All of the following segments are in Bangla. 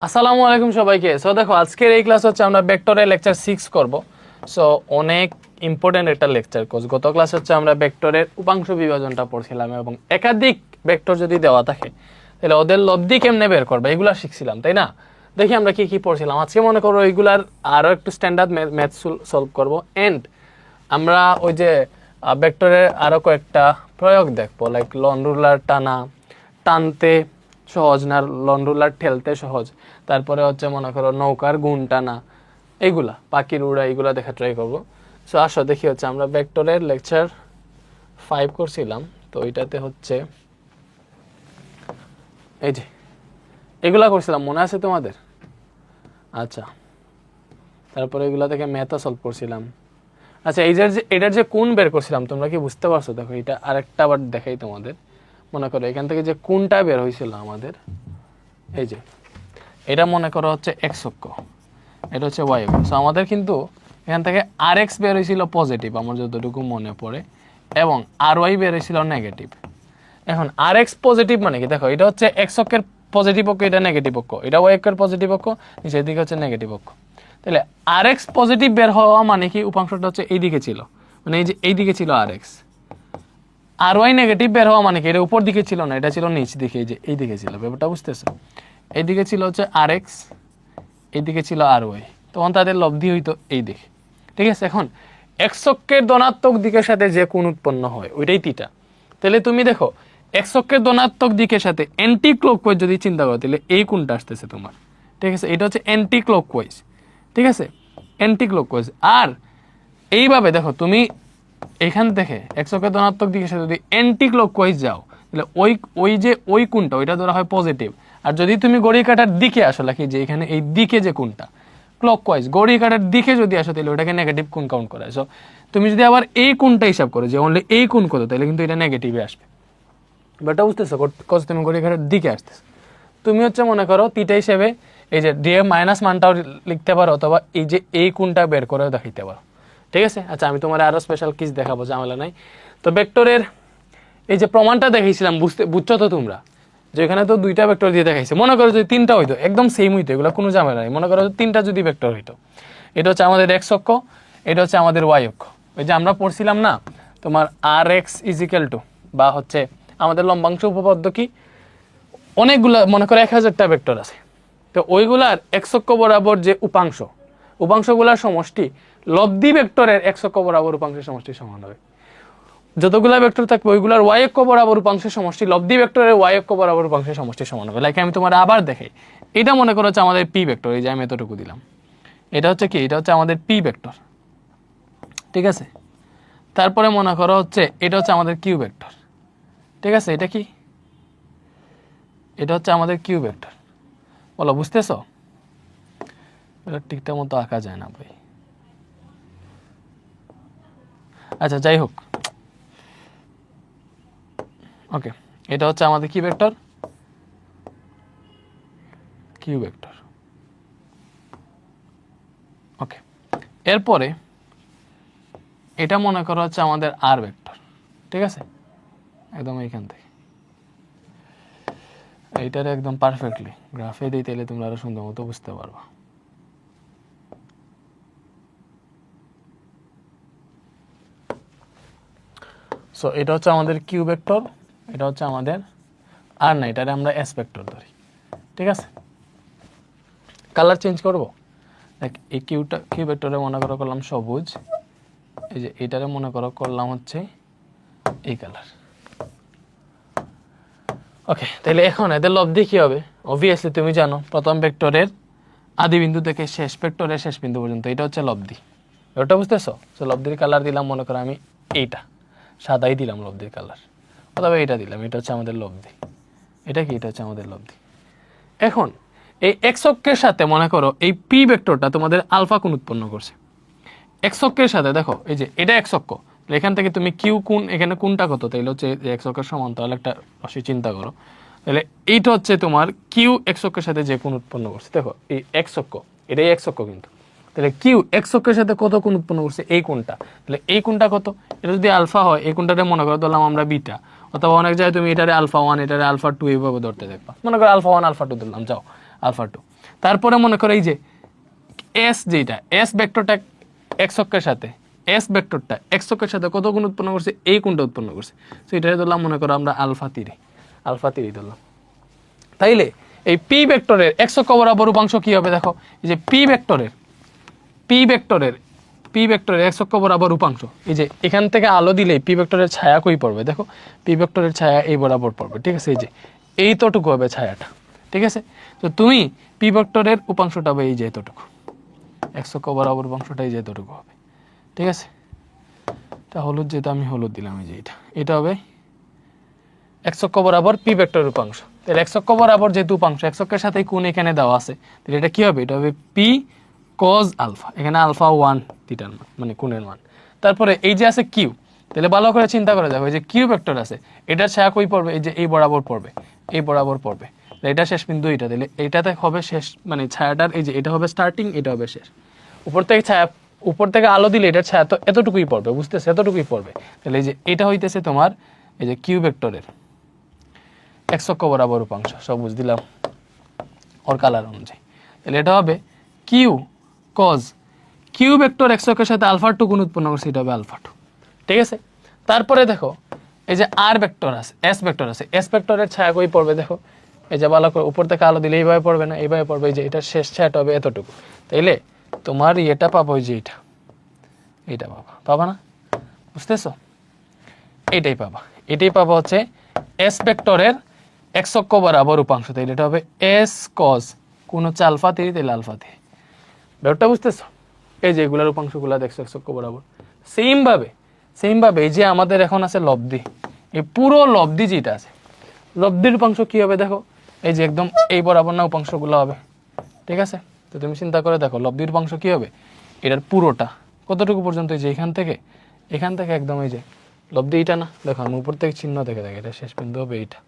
আসসালামু আলাইকুম সবাইকে। সো দেখো আজকের এই ক্লাস হচ্ছে আমরা ভেক্টরের লেকচার 6 করব। সো অনেক ইম্পর্টেন্ট একটা লেকচার কোর্স। গত ক্লাস হচ্ছে আমরা ভেক্টরের উপাংশ বিভাজনটা পড়ছিলাম এবং একাধিক ভেক্টর যদি দেওয়া থাকে তাহলে ওদের লব্ধি কেমনে বের করবে এগুলা শিখছিলাম, তাই না? দেখি আমরা কি কি পড়ছিলাম। আজকে মনে করো এইগুলার আরও একটু স্ট্যান্ডার্ড ম্যাথ সলভ করব এন্ড আমরা ওই যে ভেক্টরের আরও কয়েকটা প্রয়োগ দেখবো, লাইক লন রুলার টানতে সহজ না লন রুলার ঠেলতে সহজ, তারপরে হচ্ছে মনে করো নৌকার গুণ টানা, এইগুলা পাখির উড়া, এইগুলা দেখা ট্রাই করবো। সো আসো দেখি হচ্ছে আমরা ভেক্টরের লেকচার 5 করছিলাম, তো ওইটাতে হচ্ছে এই যে এগুলা করছিলাম, মনে আছে তোমাদের? আচ্ছা, তারপরে এগুলা থেকে ম্যাথও সলভ করছিলাম। আচ্ছা, এটার যে কোণ বের করছিলাম তোমরা কি বুঝতে পারছো? দেখো এটা আরেকটা আবার দেখাই তোমাদের। মনে করো এখান থেকে যে কোণটা বের হয়েছিল আমাদের, এই যে এটা মনে করো হচ্ছে এক্স অক্ষ, এটা হচ্ছে ওয়াই অক্ষ। সো আমাদের কিন্তু এখান থেকে আর এক্স বের হয়েছিল পজিটিভ আমার যতটুকু মনে পড়ে, এবং আর ওয়াই বের হয়েছিল নেগেটিভ। এখন আর এক্স পজিটিভ মানে কি? দেখো এটা হচ্ছে এক্স অক্ষের পজিটিভ অক্ষ, এটা নেগেটিভ অক্ষ, এটা ওয়াই অক্ষের পজিটিভ অক্ষ, নিচের দিকে হচ্ছে নেগেটিভ অক্ষ। তাহলে আর এক্স পজিটিভ বের হওয়া মানে কি? উপাংশটা হচ্ছে এই দিকে ছিল, মানে এই যে এই দিকে ছিল আর এক্স। আর ওয়াই নেগেটিভ বের হওয়া মানে কি? এটা উপর দিকে ছিল না, এটা ছিল নিচ দিকে, এই যে এই দিকে ছিল। ব্যাপারটা বুঝতেছো? এইদিকে ছিল হচ্ছে আর এক্স, এইদিকে ছিল আর ওয়াই, তখন তাদের লব্ধি হইতো এই দিকে, ঠিক আছে? এখন এক্স অক্ষের ধনাত্মক দিকের সাথে যে কোণ উৎপন্ন হয় ওইটাই থিটা। তাহলে তুমি দেখো এক্স অক্ষের ধনাত্মক দিকের সাথে অ্যান্টি ক্লকওয়াইজ যদি চিন্তা করো তাহলে এই কোণটা আসতেছে তোমার, ঠিক আছে? এটা হচ্ছে অ্যান্টি ক্লকওয়াইজ, ঠিক আছে? Anti clockwise. আর এইভাবে দেখো তুমি এখান থেকে এক্স অক্ষের ধনাত্মক দিকের সাথে যদি অ্যান্টি ক্লকওয়াইজ যাও তাহলে ওই কোণটা ওইটা ধরা হয় পজিটিভ। আর যদি তুমি ঘড়ি কাটার দিকে আসো, লাকি যে এখানে এই দিকে যে কোণটা ক্লকওয়াইজ ঘড়ি কাটার দিকে যদি আসো তাহলে ওটাকে নেগেটিভ কোণ কাউন্ট করা হয়। সো তুমি যদি আবার এই কোণটা হিসাব করো যে অনলি এই কোণ কত, তাহলে কিন্তু এটা নেগেটিভে আসবে। বাট বুঝতেছো কজ তুমি ঘড়ি কাটার দিকে আসতেছো, তুমি হচ্ছে মনে করো থিটা হিসেবে এই যে ডি মাইনাস মানটাও লিখতে পারো, অথবা এই যে এই কোণটা বের করেও দেখাইতে পারো, ঠিক আছে? আচ্ছা, আমি তোমার আরো স্পেশাল কিস দেখাবো, ঝামেলা নাই। তো ভেক্টরের এই যে প্রমাণটা দেখাইছিলাম, বুঝছো তো তোমরা? যে এখানে তো দুইটা ভেক্টর দিয়ে দেখাইছে, মনে করো যদি তিনটা হইতো একদম সেম হইতো, এগুলো কোনো ঝামেলা নাই। মনে করো তিনটা যদি ভেক্টর হইতো, এটা হচ্ছে আমাদের এক্স অক্ষ, এটা হচ্ছে আমাদের ওয়াই অক্ষ। ওই যে আমরা পড়ছিলাম না তোমার আর এক্স ইজিক্যাল টু, বা হচ্ছে আমাদের লম্বাংশ উপপাদ্য কি, অনেকগুলো মনে করো 1000টা ভেক্টর আছে, তো ওইগুলার এক্স অক্ষ বরাবর যে উপাংশগুলার সমষ্টি লব্ধি ভেক্টরের এক্স অক্ষ বরাবর উপাংশের সমষ্টির সমান হবে। যতগুলা ভেক্টর থাকবে ওইগুলার ওয়াই অক্ষ বরাবর উপাংশের সমষ্টি লব্ধি ভেক্টরের ওয়াই অক্ষ বরাবর উপাংশের সমষ্টির সমান হবে। লাইক আমি তোমার আবার দেখাই, এটা মনে করো হচ্ছে আমাদের পি ভেক্টর, এই যে আমি এতটুকু দিলাম, এটা হচ্ছে কি? এটা হচ্ছে আমাদের পি ভেক্টর, ঠিক আছে? তারপরে মনে করো হচ্ছে এটা হচ্ছে আমাদের কিউ ভেক্টর, ঠিক আছে? এটা কি? এটা হচ্ছে আমাদের কিউ ভেক্টর। বলো, বুঝতেছো? এটা ঠিকঠাক মতো আঁকা যায় না ভাই। আচ্ছা, যাই হোক, ওকে, এটা হচ্ছে আমাদের কি ভেক্টর? কিউ ভেক্টর, ওকে। এরপরে এটা মনে করো হচ্ছে আমাদের আর ভেক্টর, ঠিক আছে? একদম এইখান থেকে এইটার একদম পারফেক্টলি গ্রাফে দিই, তাহলে তোমরা আরো সুন্দর মতো বুঝতে পারবা। সো এটা হচ্ছে আমাদের কিউ ভেক্টর, এটা হচ্ছে আমাদের আর না, এটারে আমরা এস ভেক্টর ধরি, ঠিক আছে? কালার চেঞ্জ করবো, দেখ এই কিউ ভেক্টরে মনে করো করলাম সবুজ, এই যে এটারে মনে করো করলাম হচ্ছে এই কালার, ওকে। তাহলে এখন এদের লব্ধি কি হবে? অবভিয়াসলি তুমি জানো প্রথম ভেক্টরের আদি বিন্দু থেকে শেষ ভেক্টরের শেষ বিন্দু পর্যন্ত এটা হচ্ছে লব্ধি। ওটা বুঝতেছো? তো লব্ধির কালার দিলাম মনে করো আমি এইটা সাদাই দিলাম লব্ধির কালার, অথবা এইটা দিলাম, এটা হচ্ছে আমাদের লব্ধি। এটা কি? এটা হচ্ছে আমাদের লব্ধি। এখন এই এক্স অক্ষের সাথে মনে করো এই পি ভেক্টরটা তোমাদের আলফা কোণ উৎপন্ন করছে এক্স অক্ষের সাথে। দেখো এই যে এটা এক্স অক্ষ, এখান থেকে তুমি কিউ কোণ, এখানে কোণটা কত? তাইলে হচ্ছে এক্স অক্ষের সমান্তরাল একটা রাশি চিন্তা করো, তাহলে এইটা হচ্ছে তোমার কিউ এক্স অক্ষের সাথে যে কোণ উৎপন্ন করছে। দেখো এই এক্স অক্ষ, এটাই এক্স অক্ষ কিন্তু, তাহলে কিউ এক্স অক্ষের সাথে কত কোণ উৎপন্ন করছে? এই কোণটা। তাহলে এই কোণটা কত? এটা যদি আলফা হয়, এই কোণটাতে মনে করো ধরলাম আমরা বিটা, অথবা অনেক জায়গায় তুমি এটারে আলফা 1 এটারে আলফা 2 এইভাবে ধরতে দেখবা। মনে করো আলফা 1 আলফা 2 ধরলাম, যাও আলফা 2। তারপরে মনে করো এই যে এস, যেটা এস ভেক্টরটা এক্স অক্ষের সাথে, এস ভেক্টরটা এক্স অক্ষের সাথে কত গুণ উৎপন্ন করছে, এই কোণটা উৎপন্ন করছে। তো এটাই ধরলাম মনে করো আমরা আলফা 3 ধরলাম। তাইলে এই পি ভেক্টরের এক্স অক্ষ বরাবর উপাংশ কি হবে দেখো, এই যে পি ভেক্টরের এক্স অক্ষ বরাবর উপাংশ, এই যে এখান থেকে আলো দিলেই পি ভেক্টরের ছায়া কই পড়বে দেখো, পি ভেক্টরের ছায়া এই বরাবর পড়বে, ঠিক আছে, এই যে এইতটুকু হবে ছায়াটা, ঠিক আছে। তো তুমি পি ভেক্টরের উপাংশটা হবে এই যে এতটুকু, এক্স অক্ষ বরাবর উপাংশটা এই যে এতটুকু হবে, ঠিক আছে। তা হলুদ, যেটা আমি হলুদ দিলাম, এই যে এটা হবে এক্স অক্ষ বরাবর পি ভেক্টরের উপাংশ। তাহলে এক্স অক্ষ বরাবর যেহেতু উপাংশ, এক্স অক্ষের সাথে কোণ এখানে দেওয়া আছে, তাহলে এটা কি হবে, এটা হবে পি কজ আলফা, এখানে আলফা 1 থিটার মান, মানে কোণের মান। তারপরে এই যে আছে কিউ, তাহলে ভালো করে চিন্তা করে দেখো, এই যে কিউ ভেক্টর আছে, এটার ছায়া কই পড়বে, এই যে এই বরাবর পড়বে, এই বরাবর পড়বে, এটা শেষ বিন্দু এটা, তাহলে এইটাতে হবে শেষ, মানে ছায়াটার এই যে এটা হবে স্টার্টিং, এটা হবে শেষ। উপর থেকে আলো দিলে এটার ছায়া তো এতটুকুই পড়বে, বুঝতেছে, এতটুকুই পড়বে। তাহলে এই যে এটা হইতেছে তোমার এই যে কিউ ভেক্টরের এক্স অক্ষ বরাবর উপাংশ, সবুজ দিলাম ওর কালার অনুযায়ী। তাহলে এটা হবে Q cos, Q vector X অক্ষের সাথে আলফা 2 গুণ উৎপন্ন করছে, এটা হবে আলফা 2, ঠিক আছে। তারপরে দেখো এই যে আর ভেক্টর আছে, এস ভেক্টর আছে, এস ভেক্টরের ছায়া কই পড়বে দেখো, এই যে ভালো করে উপর থেকে আলো দিলে এইভাবে পড়বে না, এইভাবে পড়বে, এই যে এটা শেষ ছায়াটা হবে এতটুকু। তাইলে তোমার এটা পাবো, ওই যে এইটা পাবা না, বুঝতেছো, এটাই পাবা হচ্ছে এস ভেক্টরের এক্স অক্ষ বরাবর উপাংশ। তাইলে এটা হবে এস কজ, কোন হচ্ছে আলফা 3, তাইলে আলফা 3, ব্যাপারটা বুঝতেছো। এই যে এগুলার উপাংশগুলা দেখছো এক্স অক্ষ বরাবর। সেম ভাবে এই যে আমাদের এখন আছে লব্ধি, এই পুরো লব্ধি যেটা আছে, লব্ধির উপাংশ কি হবে দেখো, এই যে একদম এই বরাবর না উপাংশগুলো হবে, ঠিক আছে। তো তুমি চিন্তা করে দেখো লব্ধির উপাংশ কি হবে, এটার পুরোটা কতটুকু পর্যন্ত, এই যে এখান থেকে একদম এই যে লব্ধি এইটা না, দেখো আমি উপর থেকে চিহ্ন দেখে এটা শেষ বিন্দু হবে এইটা,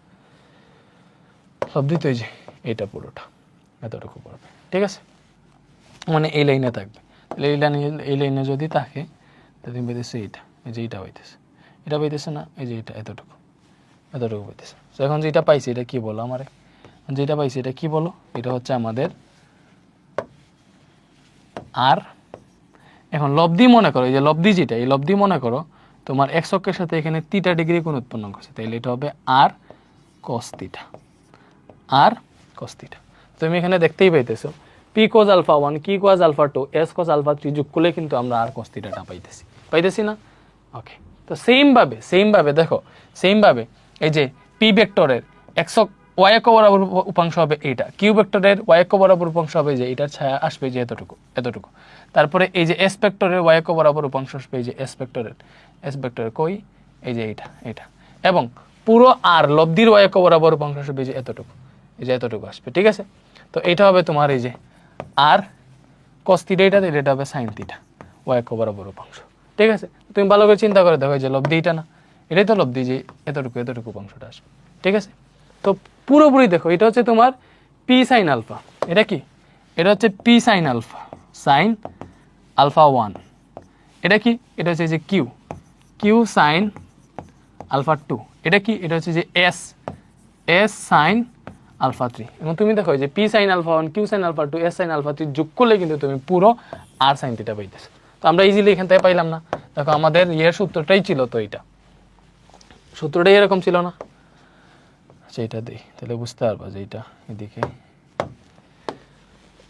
লব্ধি তো এই যে এইটা পুরোটা এতটুকু পড়বে, ঠিক আছে, মানে এই লাইনে থাকবে। তাহলে এই লাইনে যদি থাকে, তাহলে তুমি পেতেছো এইটা, এই যে এইটা পাইতেছে না, এই যে এটা এতটুকু পাইতেছে। তো এখন যেটা পাইছি এটা কি বলো আমারে, যেটা পাইছি এটা কি বলো, এটা হচ্ছে আমাদের আর। এখন লব্ধি মনে করো, এই যে লব্ধি যেটা, এই লব্ধি মনে করো তোমার এক্স অক্ষের সাথে এখানে 3 ডিগ্রি কোণ উৎপন্ন করছে, তাইলে এটা হবে আর কস থিটা, আর কস থিটা। তুমি এখানে দেখতেই পাইতেছো P cause alpha 1, Q cos alpha 2, S cos alpha 3 যোগ করলে কিন্তু আমরা আর কস থিটাটা পাইতেছি না। ওকে, তো সেম ভাবে দেখো, এই যে পি ভেক্টরের এক্স ওয়াই অক্ষ বরাবর উপাংশ হবে এইটা, কিউ ভেক্টরের ওয়াই অক্ষ বরাবর উপাংশ হবে যে এটার ছায়া আসবে যে এতটুকু। তারপরে এই যে এস ভেক্টরের ওয়াই অক্ষ বরাবর উপাংশ আসবে এই যে এস ভেক্টরের কই, এই যে এটা, এবং পুরো আর লব্ধির ওয়াই অক্ষ বরাবর উপাংশ আসবে এই যে এতটুকু আসবে, ঠিক আছে। তো এটা হবে তোমার এই যে আর কস থিটা, এটা হবে সাইন থিটা, ওয়াই অক্ষ বরাবর উপাংশ, ঠিক আছে। তুমি ভালো করে চিন্তা করে দেখো, এই যে লব্ধি এটা না, এটাই তো লব্ধি, যে এতটুকু উপাংশটা আসবে, ঠিক আছে। তো পুরোপুরি দেখো, এটা হচ্ছে তোমার পি সাইন আলফা, এটা কি, এটা হচ্ছে পি সাইন আলফা 1, এটা কি, এটা হচ্ছে যে কিউ সাইন আলফা 2, এটা কি, এটা হচ্ছে যে এস সাইন আলফা 3। এবং তুমি দেখো যে P sine alpha 1, Q sine alpha 2, S sine alpha 3 যোগ করলে কিন্তু তুমি পুরো আর সাইন থিটা পাইতেছো। তো আমরা ইজিলি এখান থেকে পাইলাম না, দেখো আমাদের সূত্রটাই ছিল, তো এটা সূত্রটাই এরকম ছিল না, এটা দিই তাহলে বুঝতে পারবা যে এটা এদিকে।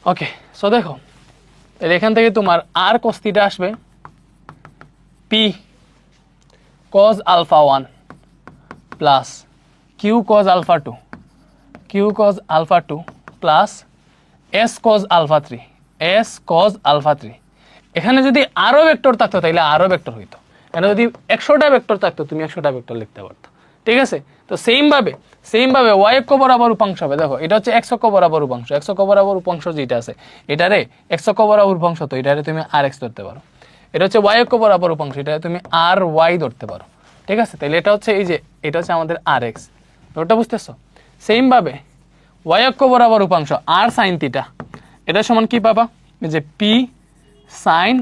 ওকে, সো দেখো তাহলে এখান থেকে তোমার আর cos থিটা আসবে P cos alpha 1 plus Q cos alpha 2 plus S cos alpha 3। এখানে যদি আরো ভেক্টর থাকতো তাহলে আরো ভেক্টর হইতো, এখানে যদি 100টা ভেক্টর থাকতো তুমি 100টা ভেক্টর লিখতে পারতো, ঠিক আছে। তো সেম ভাবে ওয়াই অক্ষ বরাবর উপাংশ হবে, দেখো এটা হচ্ছে এক্স অক্ষ বরাবর উপাংশ, এক্স অক্ষ বরাবর উপাংশ যেটা আছে এটারে এক্স অক্ষ বরাবর উপাংশ, তো এটারে তুমি আর এক্স ধরতে পারো। এটা হচ্ছে ওয়াই অক্ষ বরাবর উপাংশ, এটা তুমি আর ওয়াই ধরতে পারো, ঠিক আছে। তাহলে এটা হচ্ছে এই যে এটা হচ্ছে আমাদের আর এক্স, ওটা বুঝতেছো। সেম ভাবে ওয়াই অক্ষ বরাবর উপাংশ আর সাইন থিটা, এটা সমান কি পাবা, এই যে P sine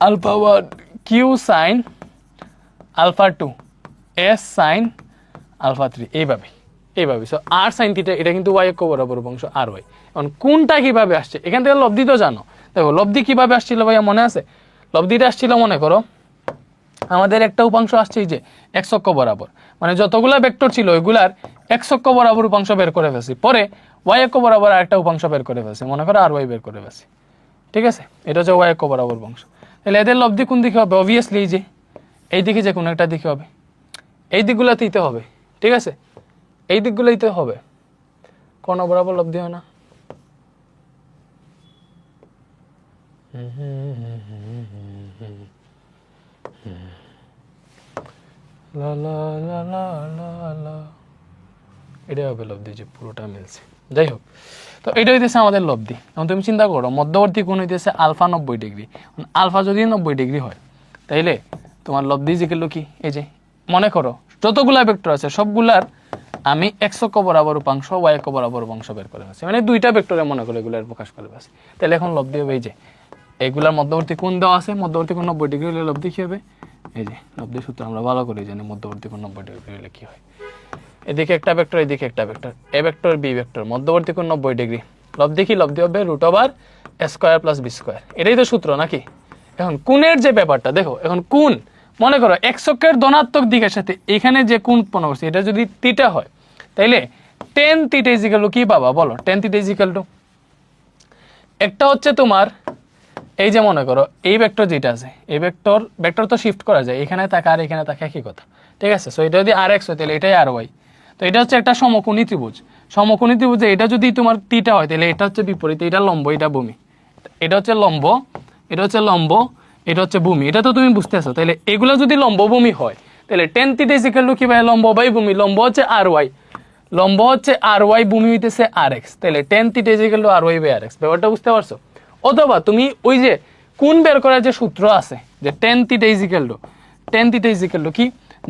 alpha 1 Q sine alpha 2 S sine alpha 3, এইভাবে এইভাবে। সো আর সাইন থিটা এটা কিন্তু ওয়াই অক্ষ বরাবর উপাংশ আর ওয়াই। এখন কোনটা কিভাবে আসছে এখান থেকে লব্ধি তো জানো। দেখো লব্ধি কিভাবে আসছিল ভাইয়া মনে আছে? লব্ধিটা আসছিল মনে করো আমাদের একটা উপাংশ আসছে এই যে এক্স অক্ষ বরাবর, মানে যতগুলা ভেক্টর ছিল ওইগুলার এক্স অক্ষ বরাবর উপাংশ বের করে ফেলছি, পরে ওয়াই অক্ষ বরাবর আরেকটা উপাংশ বের করে ফেলছি, মনে করো আর ওয়াই বের করে ফেলছি, ঠিক আছে? এটা হচ্ছে ওয়াই অক্ষ বরাবর উপাংশ। তাহলে এদের লব্ধি কোন দিকে হবে? অবভিয়াসলি এই যে এই দিকে যে কোনো একটা দিকে হবে, এই দিকগুলোতেই হবে, ঠিক আছে? এই দিকগুলোইতে হবে, কোন বরাবর লব্ধি হয় না। লা লা লা লা লা লা, এটাই হবে লব্ধি যে পুরোটা মিলছে। যাই হোক, তো এটা হইতেছে আমাদের লব্ধি। এখন তুমি চিন্তা করো মধ্যবর্তী কোণ হইতেছে আলফা 90 ডিগ্রি। আলফা যদি 90 ডিগ্রি হয় তাইলে তোমার লব্ধি জিকেল কি? এই যে মনে করো যতগুলা ভেক্টর আছে সবগুলার আমি এক্স অক্ষ বরাবর উপাংশ ওয়াই অক্ষ বরাবর উপাংশ বের করে ফেলছি, মানে দুইটা ভেক্টরে মনে করো এগুলার প্রকাশ করে ফেলছি। তাহলে এখন লব্ধি হবে এই যে এগুলার মধ্যবর্তী কোণ দেওয়া আছে, মধ্যবর্তী কোণ 90 ডিগ্রি হলে লব্ধি কি হবে? এই যে লব্ধি সূত্র আমরা ভালো করে জানি, মধ্যবর্তী কোণ 90 ডিগ্রি হলে কি হয়। এদিকে একটা ভেক্টর এদিকে একটা vector, A vector B vector, মধ্যবর্তী কোণ 90 ডিগ্রি, লব্ধি কি? লব্ধি হবে √a² + b²। এটাই তো সূত্র নাকি? এখন কোণের যে ব্যাপারটা দেখো, এখন কোণ মনে করো এক্স অক্ষের ধনাত্মক দিকের সাথে এখানে যে কোণ উৎপন্ন করছে এটা যদি থিটা হয় তাইলে tan θ = কি পাবা বলো? tan θ = একটা হচ্ছে তোমার এই যে মনে করো এই ভেক্টর যেটা আছে এই ভেক্টর তো শিফট করা যায়, এখানে থাকা আর এখানে থাকা একই কথা, ঠিক আছে? সো এটা যদি rx হয় তাহলে এটাই ry। তো এটা হচ্ছে একটা সমকোণী ত্রিভুজ, সমকোণী ত্রিভুজে এটা যদি তোমার থিটা হয় তাহলে এটা হচ্ছে বিপরীত, এটা লম্ব এটা ভূমি, এটা হচ্ছে লম্ব এটা হচ্ছে লম্ব এটা হচ্ছে ভূমি, এটা তো তুমি বুঝতেছো। তাহলে এগুলো যদি লম্ব ভূমি হয় তাহলে tan θ = কি ভাই? লম্ব বাই ভূমি, লম্ব হচ্ছে ry, লম্ব হচ্ছে ry, ভূমি হইতেছে rx, তাহলে tan θ = ry/rx। ব্যাপারটা বুঝতে পারছো? অথবা তুমি ওই যে কোণ বের করার যে সূত্র আছে যে tan θ = কি?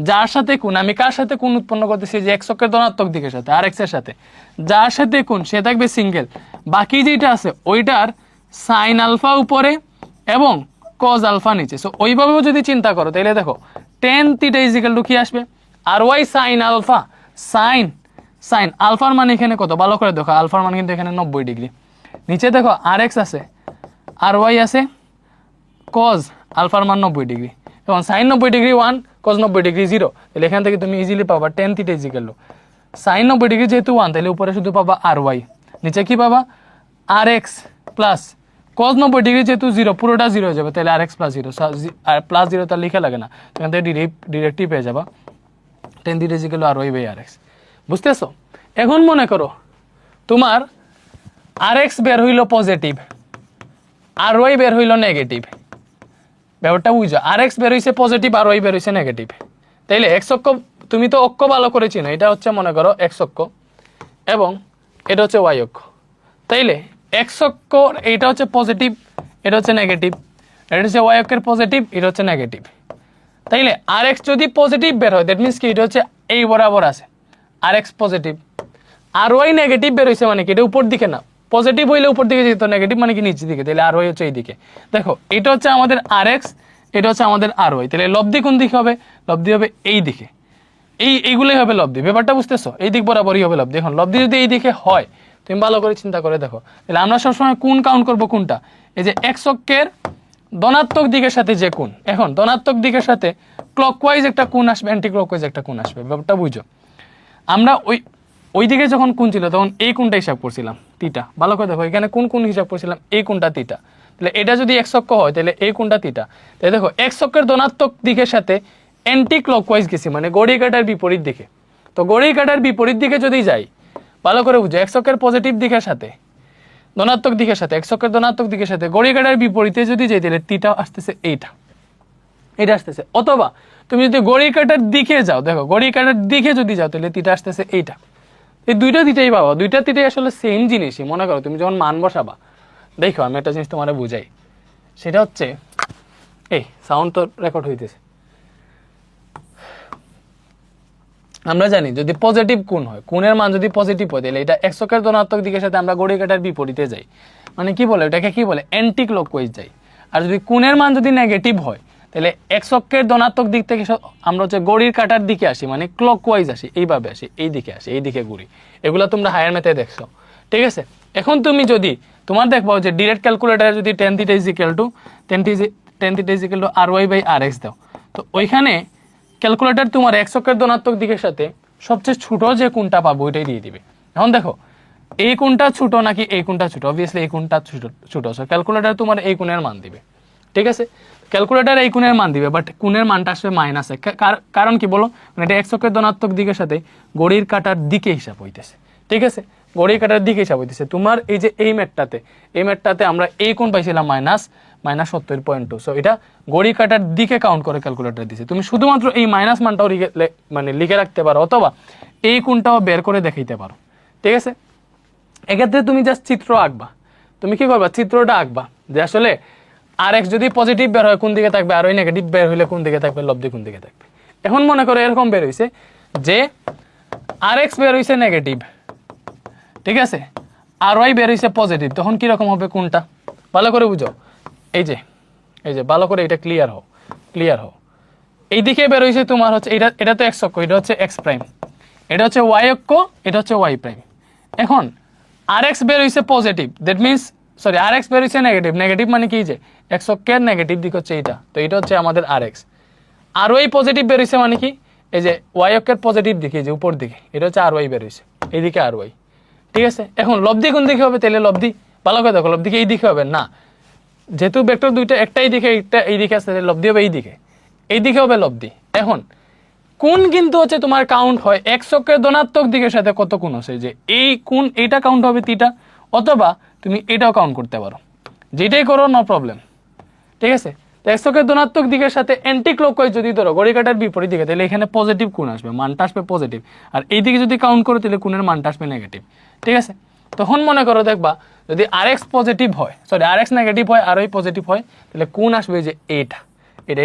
যার সাথে কোণ, আমি কার সাথে কোণ উৎপন্ন করতেছি? যে এক্স অক্ষের ধনাত্মক দিকের সাথে আর এক্স এর সাথে, যার সাথে কোণ সে থাকবে সিঙ্গেল, বাকি যেটা আছে ওইটার সাইন আলফা উপরে এবং কজ আলফা নিচে। সো ওইভাবেও যদি চিন্তা করো তাহলে দেখো tan θ = কি আসবে? ry sin আলফা, সাইন আলফার মান এখানে কত ভালো করে দেখো, আলফার মান কিন্তু এখানে 90 ডিগ্রি, নিচে দেখো rx আছে আর ry আছে cos আলফার মান 90 ডিগ্রি, এবং sin 90 ডিগ্রি 1 cos 90 ডিগ্রি 0, তাহলে এখান থেকে তুমি ইজিলি পাবা tan θ = sin 90 ডিগ্রি যেহেতু 1 তাহলে উপরে শুধু পাবা ry, নিচে কি পাবা? rx প্লাস cos 90 ডিগ্রি যেহেতু 0 পুরোটা 0 হয়ে যাবে, তাহলে rx + 0, আর প্লাস 0 তার লেখা লাগে না, এখান থেকে ডিরেক্টলি পেয়ে যাবা tan θ = ry/rx। বুঝতেছো? এখন মনে করো তোমার rx বের হইল পজিটিভ আর ry বের হইল নেগেটিভ, ব্যাপারটা বুঝো, rx বের হইছে পজিটিভ আর ry বের হইছে নেগেটিভ, তাইলে x অক্ষ তুমি তো অক্ষ ভালো করে চিনো, এটা হচ্ছে মনে করো x অক্ষ এবং এটা হচ্ছে y অক্ষ, তাইলে x অক্ষ এটা হচ্ছে পজিটিভ এটা হচ্ছে নেগেটিভ, এটা হচ্ছে y অক্ষের পজিটিভ এটা হচ্ছে নেগেটিভ, তাইলে rx যদি পজিটিভ বের হয় দ্যাট মিন্স কি এটা হচ্ছে এই বরাবর আছে rx পজিটিভ, আর y নেগেটিভ বের হইছে মানে কি এটা উপর দিকে না, পজিটিভ হইলে উপর দিকে যেত, নেগেটিভ মানে কি নিচের দিকে, তাহলে আর y হচ্ছে এই দিকে। দেখো এটা হচ্ছে আমাদের rx এটা হচ্ছে আমাদের আর y, তাহলে লব্ধি কোন দিকে হবে? লব্ধি হবে এই দিকে, এইগুলোই হবে লব্ধি, ব্যাপারটা বুঝতেছো? এই দিক বরাবরই হবে লব্ধি। এখন লব্ধি যদি এই দিকে হয় তুমি ভালো করে চিন্তা করে দেখো, তাহলে আমরা সবসময় কোণ কাউন্ট করবো কোনটা? এই যে এক্স অক্ষের ধনাত্মক দিকের সাথে যে কোণ, এখন ধনাত্মক দিকের সাথে ক্লকওয়াইজ একটা কোণ আসবে, অ্যান্টি ক্লকওয়াইজ একটা কোণ আসবে, ব্যাপারটা বুঝো। আমরা ওই দিকে যখন কোণ ছিল তখন এই কোণটা হিসাব করছিলাম থিটা, ভালো করে দেখো এখানে কোণ হিসাব করছিলাম এই কোণটা থিটা, তাহলে এটা যদি এক্স অক্ষ হয় তাহলে এই কোণটা থিটা, তাহলে দেখো এক্স অক্ষের ধনাত্মক দিকের সাথে অ্যান্টি ক্লকওয়াইজ গেছি মানে ঘড়ি কাঁটার বিপরীত দিকে, তো ঘড়ি কাঁটার বিপরীত দিকে যদি যাই ভালো করে বুঝো এক্স অক্ষের পজিটিভ দিকের সাথে ধনাত্মক দিকের সাথে এক্স অক্ষের ধনাত্মক দিকের সাথে ঘড়ি কাঁটার বিপরীতে যদি যাই তাহলে থিটা আসতেছে এটা আসতেছে, অথবা তুমি যদি ঘড়ি কাঁটার দিকে যাও, দেখো ঘড়ি কাঁটার দিকে যদি যাও তাহলে থিটা আসতেছে এইটা, এই দুইটা থিটাই পাবা, দুইটা থিটাই আসলে সেম জিনিসই। মনে করো তুমি যখন মান বসাবা, দেখো আমি একটা জিনিস তোমার বুঝাই, সেটা হচ্ছে এই সাউন্ড তো রেকর্ড হইতেছে, আমরা জানি যদি পজিটিভ কোণ হয়, কোণের মান যদি পজিটিভ হয় তাহলে এটা এক্স অক্ষের ধনাত্মক দিকের সাথে আমরা ঘড়ি কাঁটার বিপরীতে যাই, মানে কি বলে এটাকে কি বলে অ্যান্টি ক্লকওয়াইজ যাই, আর যদি কোণের মান যদি নেগেটিভ হয় তাহলে এক্স অক্ষের ধনাত্মক দিক থেকে আমরা হচ্ছে ঘড়ির কাঁটার দিকে আসি, মানে ক্লকওয়াইজ আসি, এইভাবে আসি, এই দিকে আসি, এই দিকে ঘুরি। এগুলো তোমরা হায়ার ম্যাথে দেখছো, ঠিক আছে। এখন তুমি যদি তোমার দেখবো যে ডিরেক্ট ক্যালকুলেটারে যদি tan theta is equal to R Y by R X দাও, তো ওইখানে ক্যালকুলেটার তোমার এক্স অক্ষের ধনাত্মক দিকের সাথে সবচেয়ে ছোট যে কোণটা পাবো ওইটাই দিয়ে দিবে। এখন দেখো এই কোণটা ছোট নাকি এই কোণটা ছোট, অবভিয়াসলি এই কোণটা ছোট, সো ক্যালকুলেটার তোমার এই কোণের মান দিবে, ঠিক আছে। ক্যালকুলেটার এই কোণের মান দিবে, বাট কোণের মানটা আসবে মাইনাসে। কারণ কি বলো, মানে এটা এক্স অক্ষের ধনাত্মক দিকের সাথে ঘড়ির কাঁটার দিকে হিসাব হইতেছে, ঠিক আছে। ঘড়ির কাঁটার দিকে হিসাব হইতেছে। তোমার এই যে এই ম্যাটটাতে আমরা এই কোণ পাইছিলাম -70.2, সো এটা ঘড়ির কাঁটার দিকে কাউন্ট করে ক্যালকুলেটার দিছে। তুমি শুধুমাত্র এই মাইনাস মানটাও মানে লিখে রাখতে পারো, অথবা এই কোণটাও বের করে দেখাইতে পারো, ঠিক আছে। এক্ষেত্রে তুমি জাস্ট চিত্র আঁকবা। তুমি কি করবা, চিত্রটা আঁকবা যে আসলে আর এক্স যদি পজিটিভ বের হয় কোন দিকে থাকবে, আর ওই নেগেটিভ বের হইলে কোন দিকে থাকবে, লব্ধি কোন দিকে থাকবে। এখন মনে করো এরকম বের হইছে যে আর এক্স বের হইছে নেগেটিভ, ঠিক আছে, আর ওয়াই বের হইছে পজিটিভ, তখন কিরকম হবে কোনটা ভালো করে বুঝো। এই যে ভালো করে এটা ক্লিয়ার হও। এইদিকে বের হইছে তোমার হচ্ছে এটা তো এক্স অক্ষ, এটা হচ্ছে এক্স প্রাইম, এটা হচ্ছে ওয়াই অক্ষ, এটা হচ্ছে ওয়াই প্রাইম। এখন আর এক্স বের হইছে positive, that means sorry R X বের হইছে নেগেটিভ মানে কি যে এক্স অক্ষের নেগেটিভ দিক হচ্ছে এইটা, তো এটা হচ্ছে আমাদের আর এক্স। আর ওয়াই পজিটিভ বের হইছে মানে কি, এই যে ওয়াই অক্ষের পজিটিভ দিকে, যে উপর দিকে, এটা হচ্ছে আর ওয়াই বের হইছে, এইদিকে আর ওয়াই, ঠিক আছে। এখন লব্ধি কোন দিকে হবে, তাহলে লব্ধি ভালো করে দেখো, লব্ধি কি এই দিকে হবে না, যেহেতু ভেক্টর দুইটা, একটাই দিকে একটা এই দিকে আছে, লব্ধি হবে এই দিকে হবে লব্ধি। এখন কোণ কিন্তু হচ্ছে তোমার কাউন্ট হয় এক্স অক্ষের ধনাত্মক দিকের সাথে কত কোণ আছে, যে এই কোণ এইটা কাউন্ট হবে থিটা, অথবা তুমি এটাও কাউন্ট করতে পারো, যেটাই করো নো প্রবলেম, ঠিক আছে। তো এক্স অক্ষের ধনাত্মক দিকের সাথে অ্যান্টি ক্লকওয়াইজ যদি ধরো ঘড়ি কাঁটার বিপরীত দিকে, তাহলে এখানে পজিটিভ কোণ আসবে, মানটা আসবে পজিটিভ, আর এই দিকে যদি কাউন্ট করো তাহলে কোণের মানটা আসবে নেগেটিভ, ঠিক আছে। তখন মনে করো দেখবা যদি আর এক্স পজিটিভ হয়, সরি আর এক্স নেগেটিভ হয়, আর ওই পজিটিভ হয়, তাহলে কোণ আসবে যে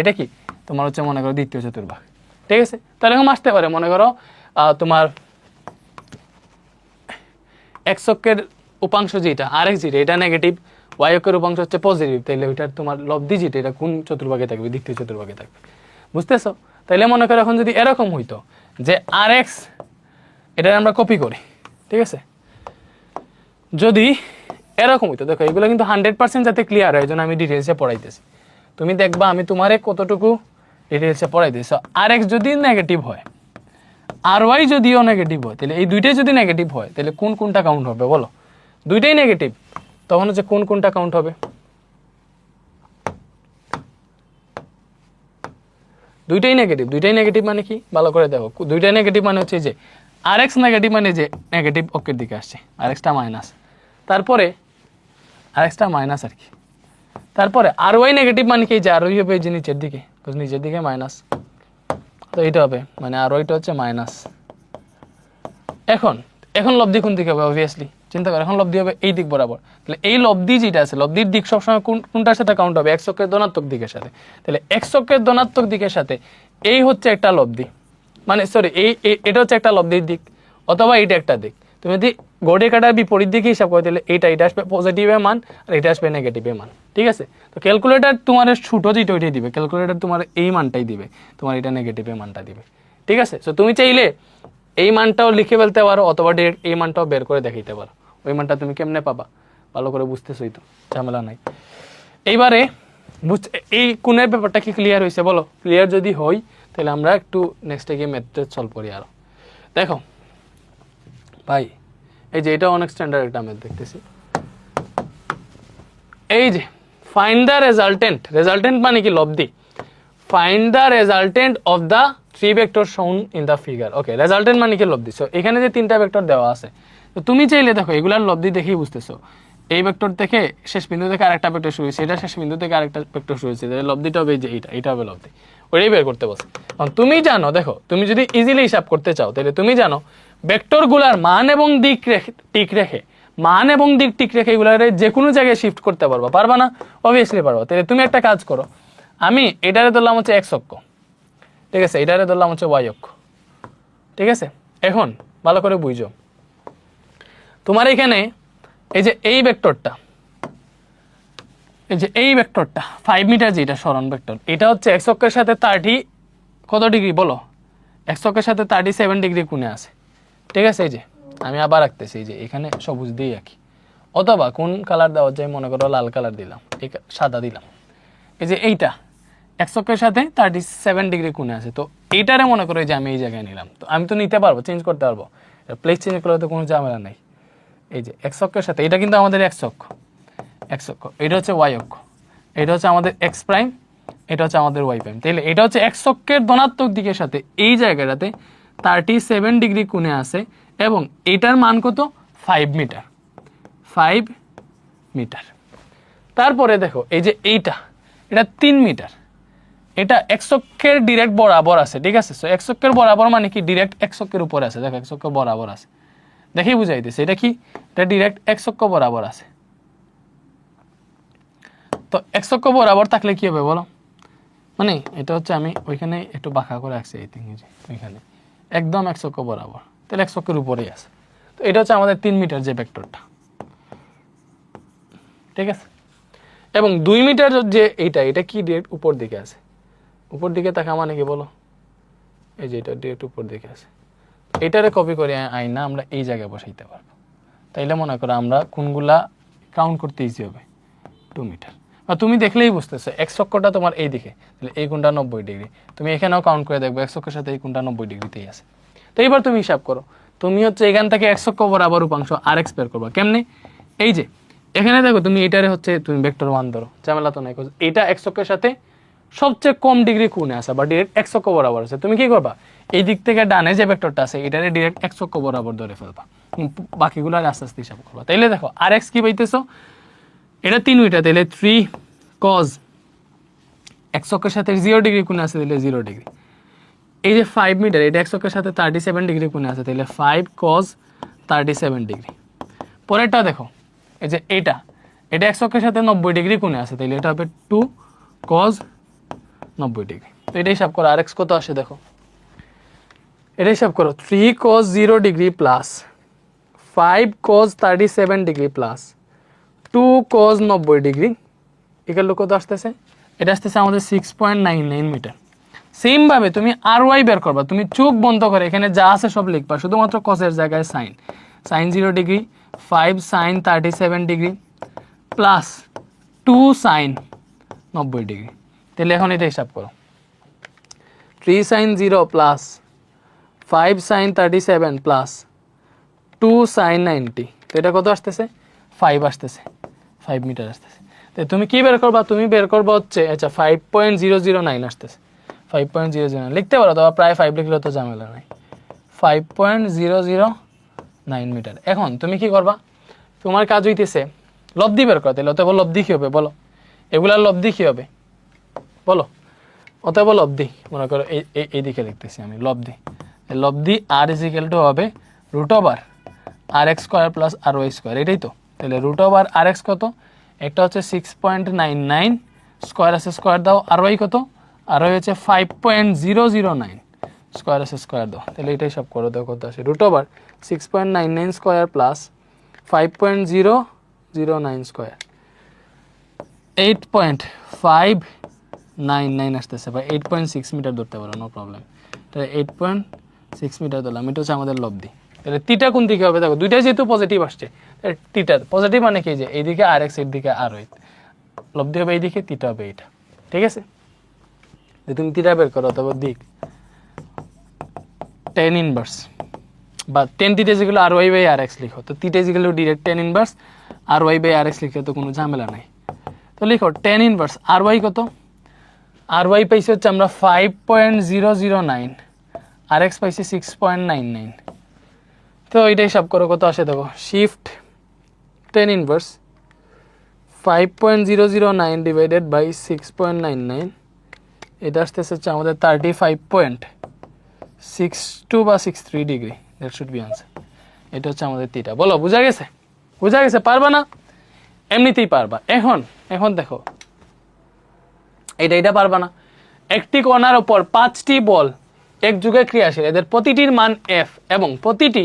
এটা কি তোমার হচ্ছে মনে করো দ্বিতীয় চতুর্ভাগ, ঠিক আছে। তাহলে এরকম আসতে পারে, মনে করো তোমার এক্স অক্ষের উপাংশ যেটা আর এক্স যেটা এটা নেগেটিভ, ওয়াই অক্ষের উপাংশ হচ্ছে পজিটিভ, তাহলে ওইটার তোমার লব্ধি যেটা এটা কোন চতুর্ভাগে থাকবে, দ্বিতীয় চতুর্ভাগে থাকবে, বুঝতেছো। তাহলে মনে করো এখন যদি এরকম হইতো যে আর এক্স, এটা আমরা কপি করি, ঠিক আছে, যদি এরকম হইতো, দেখো এগুলো কিন্তু 100% যাতে ক্লিয়ার হয়, এই জন্য আমি ডিটেলসে পড়াইতেছি। তুমি দেখবা আমি তোমারে কতটুকু ডিটেলসে পড়াইতেছি। আর এক্স যদি নেগেটিভ হয়, আর ওয়াই যদিও নেগেটিভ হয়, তাহলে এই দুইটাই যদি নেগেটিভ হয়, তাহলে কোনটা কাউন্ট হবে বলো, দুইটাই নেগেটিভ, তখন হচ্ছে কোনটা কাউন্ট হবে, দুইটাই নেগেটিভ মানে কি ভালো করে দেখো, দুইটাই নেগেটিভ মানে হচ্ছে যে আর এক্স নেগেটিভ মানে যে নেগেটিভ অক্ষের দিকে আসছে, আর এক্সটা মাইনাস, তারপরে আর এক্সটা মাইনাস আর কি, তারপরে আর ওয়াই নেগেটিভ মানে কি যে আর ওয়াই হবে যে নিচের দিকে মাইনাস, তো এইটা হবে মানে আর ওইটা হচ্ছে মাইনাস। এখন লব্ধি কোন দিকে হবে, অবভিয়াসলি চিন্তা করো, এখন লব্ধি হবে এই দিক বরাবর, তাহলে এই লব্ধি যেটা আছে, লব্ধির দিক সবসময় কোনটার সাথে কাউন্ট হবে, এক্স অক্ষের ধনাত্মক দিকের সাথে, তাহলে এক্স অক্ষের ধনাত্মক দিকের সাথে এই হচ্ছে একটা লব্ধি, মানে সরি এটা হচ্ছে একটা লব্ধির দিক, অথবা এইটা একটা দিক। তুমি যদি ঘড়ি কাঁটার বিপরীত দিকে হিসাব করো, তাহলে এটা আসবে পজিটিভের মান, আর এটা আসবে নেগেটিভের মান, ঠিক আছে। তো ক্যালকুলেটার তোমার ছোট যেটা ওইটাই দিবে, ক্যালকুলেটার তোমার এই মানটাই দিবে, তোমার এটা নেগেটিভের মানটা দিবে, ঠিক আছে। তো তুমি চাইলে এই মানটাও লিখে ফেলতে পারো, অথবা ডিরেক্ট এই মানটাও বের করে দেখাইতে পারো। ওই মানটা তুমি কেমনে পাবা, ভালো করে বুঝতেছই তো, ঝামেলা নাই। এইবারে এই কোণের ব্যাপারটা কি ক্লিয়ার হয়েছে বলো? ক্লিয়ার যদি হয় তাহলে আমরা একটু নেক্সটে গিয়ে ম্যাথটা সলভ করি। আরো দেখো ভাই, এই যে এটা অনেক স্ট্যান্ডার্ড একটা ম্যাথ দেখতেছি, এই যে ফাইন্ড দ্য রেজাল্টেন্ট মানে কি লব্ধি, find the resultant of the three vector শোন in the figure. Okay, resultant মানে কি লব্ধি। সো এখানে যে তিনটা ভেক্টর দেওয়া আছে, তো তুমি চাইলে দেখো এগুলার লব্ধি দেখেই বুঝতেছো, এই ভেক্টর থেকে শেষ বিন্দু থেকে আরেকটা ভেক্টর শুরু হয়েছে, এটা শেষ বিন্দু থেকে আরেকটা ভেক্টর শুরু হয়েছে, লব্ধিটা হবে যে এটা হবে লব্ধি, ওইটাই বের করতে বসে। কারণ তুমি জানো, দেখো তুমি যদি ইজিলি হিসাব করতে চাও, তাহলে তুমি জানো ভেক্টরগুলার মান এবং দিক ঠিক রেখে এগুলার যে কোনো জায়গায় শিফট করতে পারবা না? অবভিয়াসলি পারবা। তাহলে তুমি একটা কাজ করো, আমি এটারে ধরলাম হচ্ছে এক্স অক্ষ, ঠিক আছে, এটারে ধরলাম হচ্ছে ওয়াই অক্ষ, ঠিক আছে। এখন ভালো করে বুঝো, তোমার এখানে এই যে এই ভেক্টরটা, এই যে এই ভেক্টরটা 5 মিটার যেটা সরণ ভেক্টর, এটা হচ্ছে এক্স অক্ষের সাথে 30 কত ডিগ্রি বলো, এক্স অক্ষের সাথে 37 ডিগ্রি কোণে আছে। ঠিক আছে, এই যে আমি আবার রাখতেছি, এই যে এখানে সবুজ দিয়ে আঁকি, অথবা কোন কালার দেওয়া যায়, মনে করো লাল কালার দিলাম, সাদা দিলাম। এই যে এইটা এক্স অক্ষের সাথে 37 ডিগ্রি কোণে আছে, তো এইটারে মনে করো যে আমি এই জায়গায় নিলাম, তো আমি তো নিতে পারবো, চেঞ্জ করতে পারবো, প্লেস চেঞ্জ করলে তো কোনো ঝামেলা নাই। এই যে এক্স অক্ষের সাথে, এটা কিন্তু আমাদের এক্স অক্ষ, এটা হচ্ছে ওয়াই অক্ষ, এটা হচ্ছে আমাদের এক্স প্রাইম, এটা হচ্ছে আমাদের ওয়াই প্রাইম। তাহলে এটা হচ্ছে এক্স অক্ষের ধনাত্মক দিকের সাথে এই জায়গাটাতে 37 ডিগ্রি কোণে আছে, এবং এটার মান কত 5 মিটার, 5 মিটার। তারপরে দেখো এই যে এটা 3 মিটার, এটা এক্স অক্ষের ডিরেক্ট বরাবর আছে। ঠিক আছে, সো এক্স অক্ষের বরাবর মানে কি, ডিরেক্ট এক্স অক্ষের উপরে আছে। দেখো এক্স অক্ষ বরাবর আছে, দেখেই বুঝাই দিচ্ছে এটা কি, এটা ডিরেক্ট এক্স অক্ষ বরাবর আছে। তো এক্স অক্ষ বরাবর থাকলে কি হবে বলো, মানে এটা হচ্ছে আমি ওইখানে একটু বাঁকা করে রাখছি, এই থিং ওইখানে একদম এক্স অক্ষ বরাবর, তাহলে এক্স অক্ষের উপরেই আছে। তো এটা হচ্ছে আমাদের 3 মিটার যে ভেক্টরটা। ঠিক আছে, এবং 2 মিটার যে এটা কি ডিরেক্ট উপর দিকে আছে, উপর দিকে তাকা মানে কি বলো, এই যে এটা ডিরেক্ট উপর দিকে আছে। এটারে কপি করে আইনা আমরা এই জায়গায় বসাইতে পারবো। তাইলে মনে করো আমরা কোনগুলা কাউন্ট করতে ইজি হবে, 2 মিটার। বা তুমি দেখলেই বুঝতেছো এক্স অক্ষটা তোমার এই দিকে, তাহলে এই কোণটা 90 ডিগ্রি, তুমি এখানেও কাউন্ট করে দেখবে এক্স অক্ষের সাথে এই কোণটা 90 ডিগ্রিতেই আছে। তো এইবার তুমি হিসাব করো, তুমি হচ্ছে এখান থেকে এক্স অক্ষ বরাবর উপাংশ আর এক্স বের করবা কেমনে, এই যে এখানে দেখো তুমি এটারে হচ্ছে তুমি ভেক্টর 1 ধরো, ঝামেলা তো নাই, এটা এক্স অক্ষের সাথে সবচেয়ে কম ডিগ্রি কোণে আছে বা ডিরেক্ট এক্স অক্ষ বরাবর আছে। তুমি কি করবা, এই দিক থেকে ডানে যে ভেক্টরটা আছে এটারে ডিরেক্ট এক্স অক্ষ বরাবর ধরে ফেলবা, বাকিগুলো আস্তে আস্তে হিসাব করবা। তাইলে দেখো আর এক্স কি পাইতেছো, এটা 3 মিটার, তাহলে 3 কজ এক্স অক্ষের সাথে 0 ডিগ্রি কোণে আছে, তাহলে 0 ডিগ্রি। এই যে 5 মিটার, এটা এক্স অক্ষের সাথে 37 ডিগ্রি কোণে আছে, তাহলে 5 কজ 37 ডিগ্রি। পরেরটা দেখো, এই যে এটা এক্স অক্ষের সাথে 90 ডিগ্রি কোণে আছে, তাহলে এটা হবে 2 কজ 90 ডিগ্রি। তো এটা হিসাব করো আর এক্স কত আসে দেখো, এটা হিসাব করো 3 cos 0 degree plus 5 cos 37 degree plus 2 cos 90 degree equal to কত আসতেছে, এটা আসতেছে আমাদের 6.99 মিটার। সেম ভাবে তুমি আর ওয়াই বের করবা, তুমি চোখ বন্ধ করে এখানে যা আছে সব লিখবা, শুধুমাত্র কসের জায়গায় sine 0 degree, 5 sin 37 degree plus 2 sin 90 degree. তাহলে এখন এটা হিসাব করো, 3 sin 0 প্লাস 5 sin 37 প্লাস 2 sin 90, তো এটা কত আসতেছে 5 আসতেছে, 5 মিটার আসতেছে। তো তুমি কি বের করবা, তুমি বের করবা হচ্ছে আচ্ছা 5.009 আসতেছে, 5.009 লিখতে পারো, তো প্রায় 5 লিখলে তো ঝামেলা নাই, 5.009 মিটার। এখন তুমি কি করবা, তোমার কাজ হইতেছে লব্ধি বের করা, তাহলে অতএব লব্ধি কি হবে বলো, এগুলার লব্ধি কি হবে বলো, অতএব লব্ধি মনে করো এই দিকে লিখতেছি আমি লব্ধি আর ইজ ইকুয়াল টু হবে রুট ওভার আর এক্স স্কোয়ার প্লাস আর ওয়াই স্কোয়ার, এটাই তো। তাহলে রুট ওভার আর এক্স কত, একটা হচ্ছে 6.99 স্কোয়ার আছে স্কোয়ার দাও, আর ওয়াই কত, আর ওয়াই হচ্ছে 5.009 স্কোয়ার আছে স্কোয়ার দাও, তাহলে এটাই সব করো, দাও কত আসে, root over 6.99 square plus 5.009 square 8.599 আসতেছে, বা 8.6 মিটার ধরতে পারো, নো প্রবলেম। তাহলে 8.6 মিটার ধরলাম, এটা হচ্ছে আমাদের লব্ধি। তাহলে তিটা কোন দিকে হবে দেখো, দুইটাই যেহেতু পজিটিভ আসছে, তিটা পজিটিভ মানে কি, যে এইদিকে আর এক্স, এর দিকে আর ওয়াই, লব্ধি হবে এইদিকে, তিটা হবে এইটা। ঠিক আছে, তুমি তিটা বের করো, তবে দিক tan ইনভার্স বা tan থিটা যেগুলো R Y by R X লিখো, তো থিটা যেগুলো direct tan inverse R Y by R X লিখে তো কোনো ঝামেলা নাই। তো লিখো tan ইনভার্স আর ওয়াই কত, আর ওয়াই পাইছি হচ্ছে আমরা 5.009, আর এক্স পাইছি 6.99, তো এইটা হিসাব করো কত আসে দেখো, shift tan inverse 5.009 divided by 6.99, এটা আসতেছে হচ্ছে আমাদের 35.62 বা 63 degree, that should be answer. এটা হচ্ছে আমাদের থিটা। বলো বুঝা গেছে, বুঝা গেছে, পারবা না, এমনিতেই পারবা। এখন দেখো এটা পারবা না, একটি কণার উপর 5টি বল একযোগে ক্রিয়াশীল, এদের প্রতিটির মান এফ এবং প্রতিটি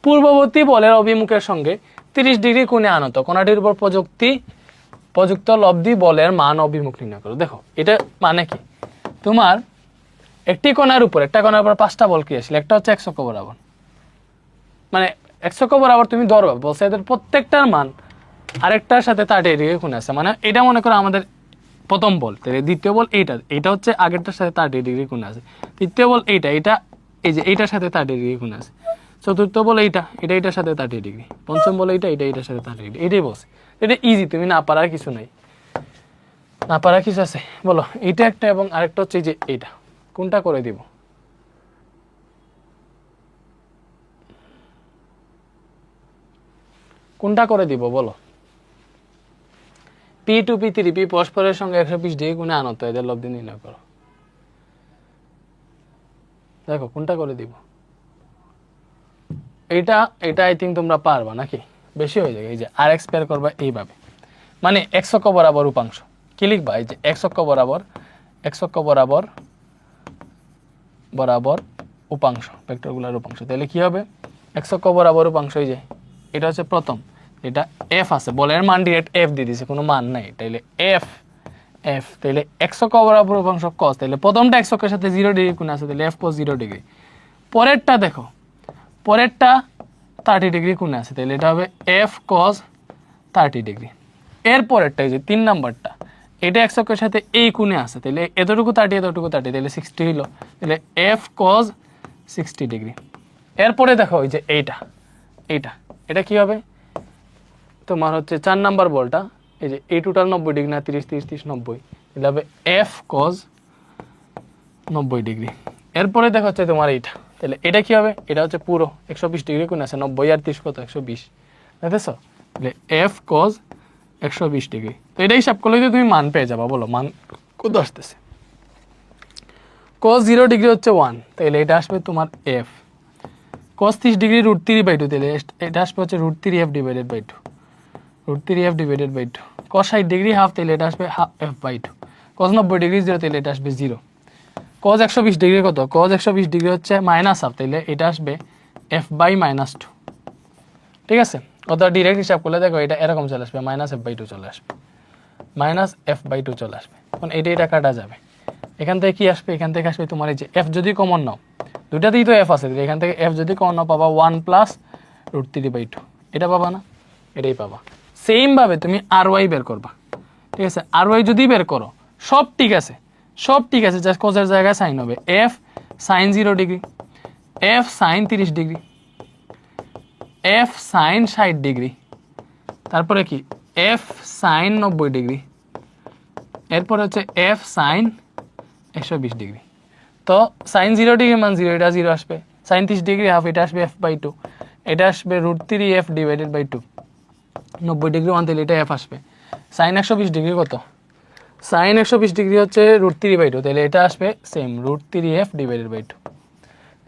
পূর্ববর্তী বলের অভিমুখের সঙ্গে 30 ডিগ্রি কোণে আনত, কণাটির উপর প্রযুক্তি প্রযুক্ত লব্ধি বলের মান অভিমুখ নির্ণয় করো। দেখো এটা মানে কি, তোমার একটি কোণার উপর 5টা বল ক্রিয়াশীল, একটা হচ্ছে x অক্ষ বরাবর, মানে x অক্ষ বরাবর তুমি ধরবা বলছে এদের প্রত্যেকটার মান আরেকটার সাথে 30 ডিগ্রি কোণে আছে। মানে এটা মনে করো আমাদের প্রথম বল, তাহলে দ্বিতীয় বল এইটা হচ্ছে আগেরটার সাথে 30 ডিগ্রি কোণে আছে, তৃতীয় বল এটা এই যে এইটার সাথে 30 ডিগ্রি কোণে আছে, চতুর্থ বল এটার সাথে 30 ডিগ্রি, পঞ্চম বল এটার সাথে 30 ডিগ্রি। এটাই বলছে, এটা ইজি, তুমি না পারার কিছু নাই, না পারার কিছু আছে বলো। এটা একটা এবং আরেকটা হচ্ছে এই যে এইটা, কোনটা করে দিব? কোনটা করে দিব বলো? P2 P3 P পরস্পরের সঙ্গে 120 ডিগ্রি কোণে আনত, এদের লব্ধি নির্ণয় করো। দেখো কোনটা করে দিব? এটা আই থিঙ্ক তোমরা পারবা নাকি, বেশি হয়ে যাবে। এই যে আর এক্স বের করবা এইভাবে, মানে x অক্ষ বরাবর উপাংশ কি লিখবা? এই যে x অক্ষ বরাবর উপাংশ, ভেক্টরগুলোর উপাংশ। তাহলে কি হবে? x অক্ষ বরাবর উপাংশ, এই যে এটা হচ্ছে প্রথম, এটা f আছে, বলের মান ডিরেক্ট f দিয়ে দিয়েছে, কোনো মান নাই, তাইলে f তাহলে x অক্ষ বরাবর উপাংশ cos, তাহলে প্রথমটা x অক্ষের সাথে 0 ডিগ্রি কোণে আছে, তাহলে f cos 0 ডিগ্রি। পরেরটা দেখো, পরেরটা 30 ডিগ্রি কোণে আছে, তাহলে এটা হবে f cos 30 ডিগ্রি। এর পরেরটা এই যে 3 নাম্বারটা, এটা x অক্ষের সাথে এই কোণে আছে, তাহলে এতটুকু 30 তাহলে 60 হলো, তাহলে f cos 60 ডিগ্রি। এরপরে দেখো ওই যে এটা কি হবে? তোমার হচ্ছে 4 নাম্বার বলটা, এই যে এই টোটাল 90 ডিগ্রি না, 30 30 30 90, তাহলে হবে f cos 90 ডিগ্রি। এরপরে দেখো হচ্ছে তোমার এইটা, তাহলে এটা কি হবে? এটা হচ্ছে পুরো 120 ডিগ্রি কোণ আছে, 90 আর 30 কত? 120, দেখেছো? তাহলে f cos 120 ডিগ্রি। তো এটা হিসাব করলে তুমি মান পেয়ে যাবা। বলো মান কত আসতেছে? cos 0 ডিগ্রি হচ্ছে 1, তাহলে এটা আসবে তোমার f। cos 30 ডিগ্রি √3/2, তাহলে এটা আসবে হচ্ছে √3f divided by 2, √3f/2। cos 60 degree half, তাহলে এটা আসবে f/2। cos 90 ডিগ্রি 0, তাহলে এটা আসবে 0। cos 120 ডিগ্রি কত? cos 120 ডিগ্রি হচ্ছে -হাফ, তাহলে এটা আসবে f/-2। ঠিক আছে? অথবা ডিরেক্ট হিসাব করলে দেখো এটা এরকম চলে আসবে, -f/2 চলে আসবে, -f/2 চলে আসবে। এখন এটা কাটা যাবে, এখান থেকে কি আসবে? এখান থেকে আসবে তোমার এই যে f যদি কমন নাও, দুটাতেই তো f আছে, এখান থেকে f যদি কমন নাও পাবা 1 + √3/2, এটা পাবা না? এটাই পাবা। সেম ভাবে তুমি ry বের করবা। ঠিক আছে? ry যদি বের করো, সব ঠিক আছে, জাস্ট cos-এর জায়গায় sin হবে, f sin 0 degree, f sin 30 degree, f sin 60 degree, তারপরে কি f sin 90 ডিগ্রি, এরপরে হচ্ছে f sin 120 ডিগ্রি। তো sin 0 ডিগ্রি মান 0, এটা 0 আসবে, sin 30 ডিগ্রি হাফ, এটা আসবে f/2, এটা আসবে √3f ডিভাইডেড বাই 2, 90 ডিগ্রি 1, তাহলে এটা f আসবে। sin 120 ডিগ্রি কত? sin 120 ডিগ্রি হচ্ছে √3/2, তাহলে এটা আসবে সেম √3f ডিভাইডেড বাই 2।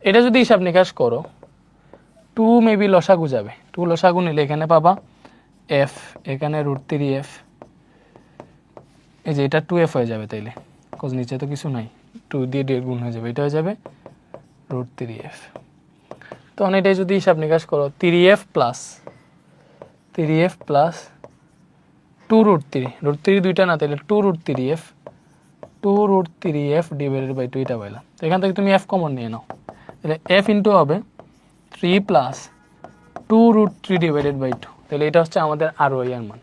এটা যদি হিসাব নিকাশ করো, 2 মেবি লসাগু যাবে, 2 লসাগু নিলে এখানে পাবা f, এখানে √3f, এই যে এটা 2f হয়ে যাবে, তাইলে কজ নিচে তো কিছু নাই, 2 দিয়ে গুণ হয়ে যাবে, এটা হয়ে যাবে √3f। তখন এটাই যদি হিসাব নিকাশ করো, 3f প্লাস 2√3, √3 দুইটা না, তাহলে 2√3f ডিভাইডেড বাই 2, এটা পাইলাম। তো এখান থেকে তুমি f কমন নিয়ে নাও, তাহলে f ইন্টু হবে 3 + 2√3 ডিভাইডেড বাই 2, তাহলে এটা হচ্ছে আমাদের ry এর মান।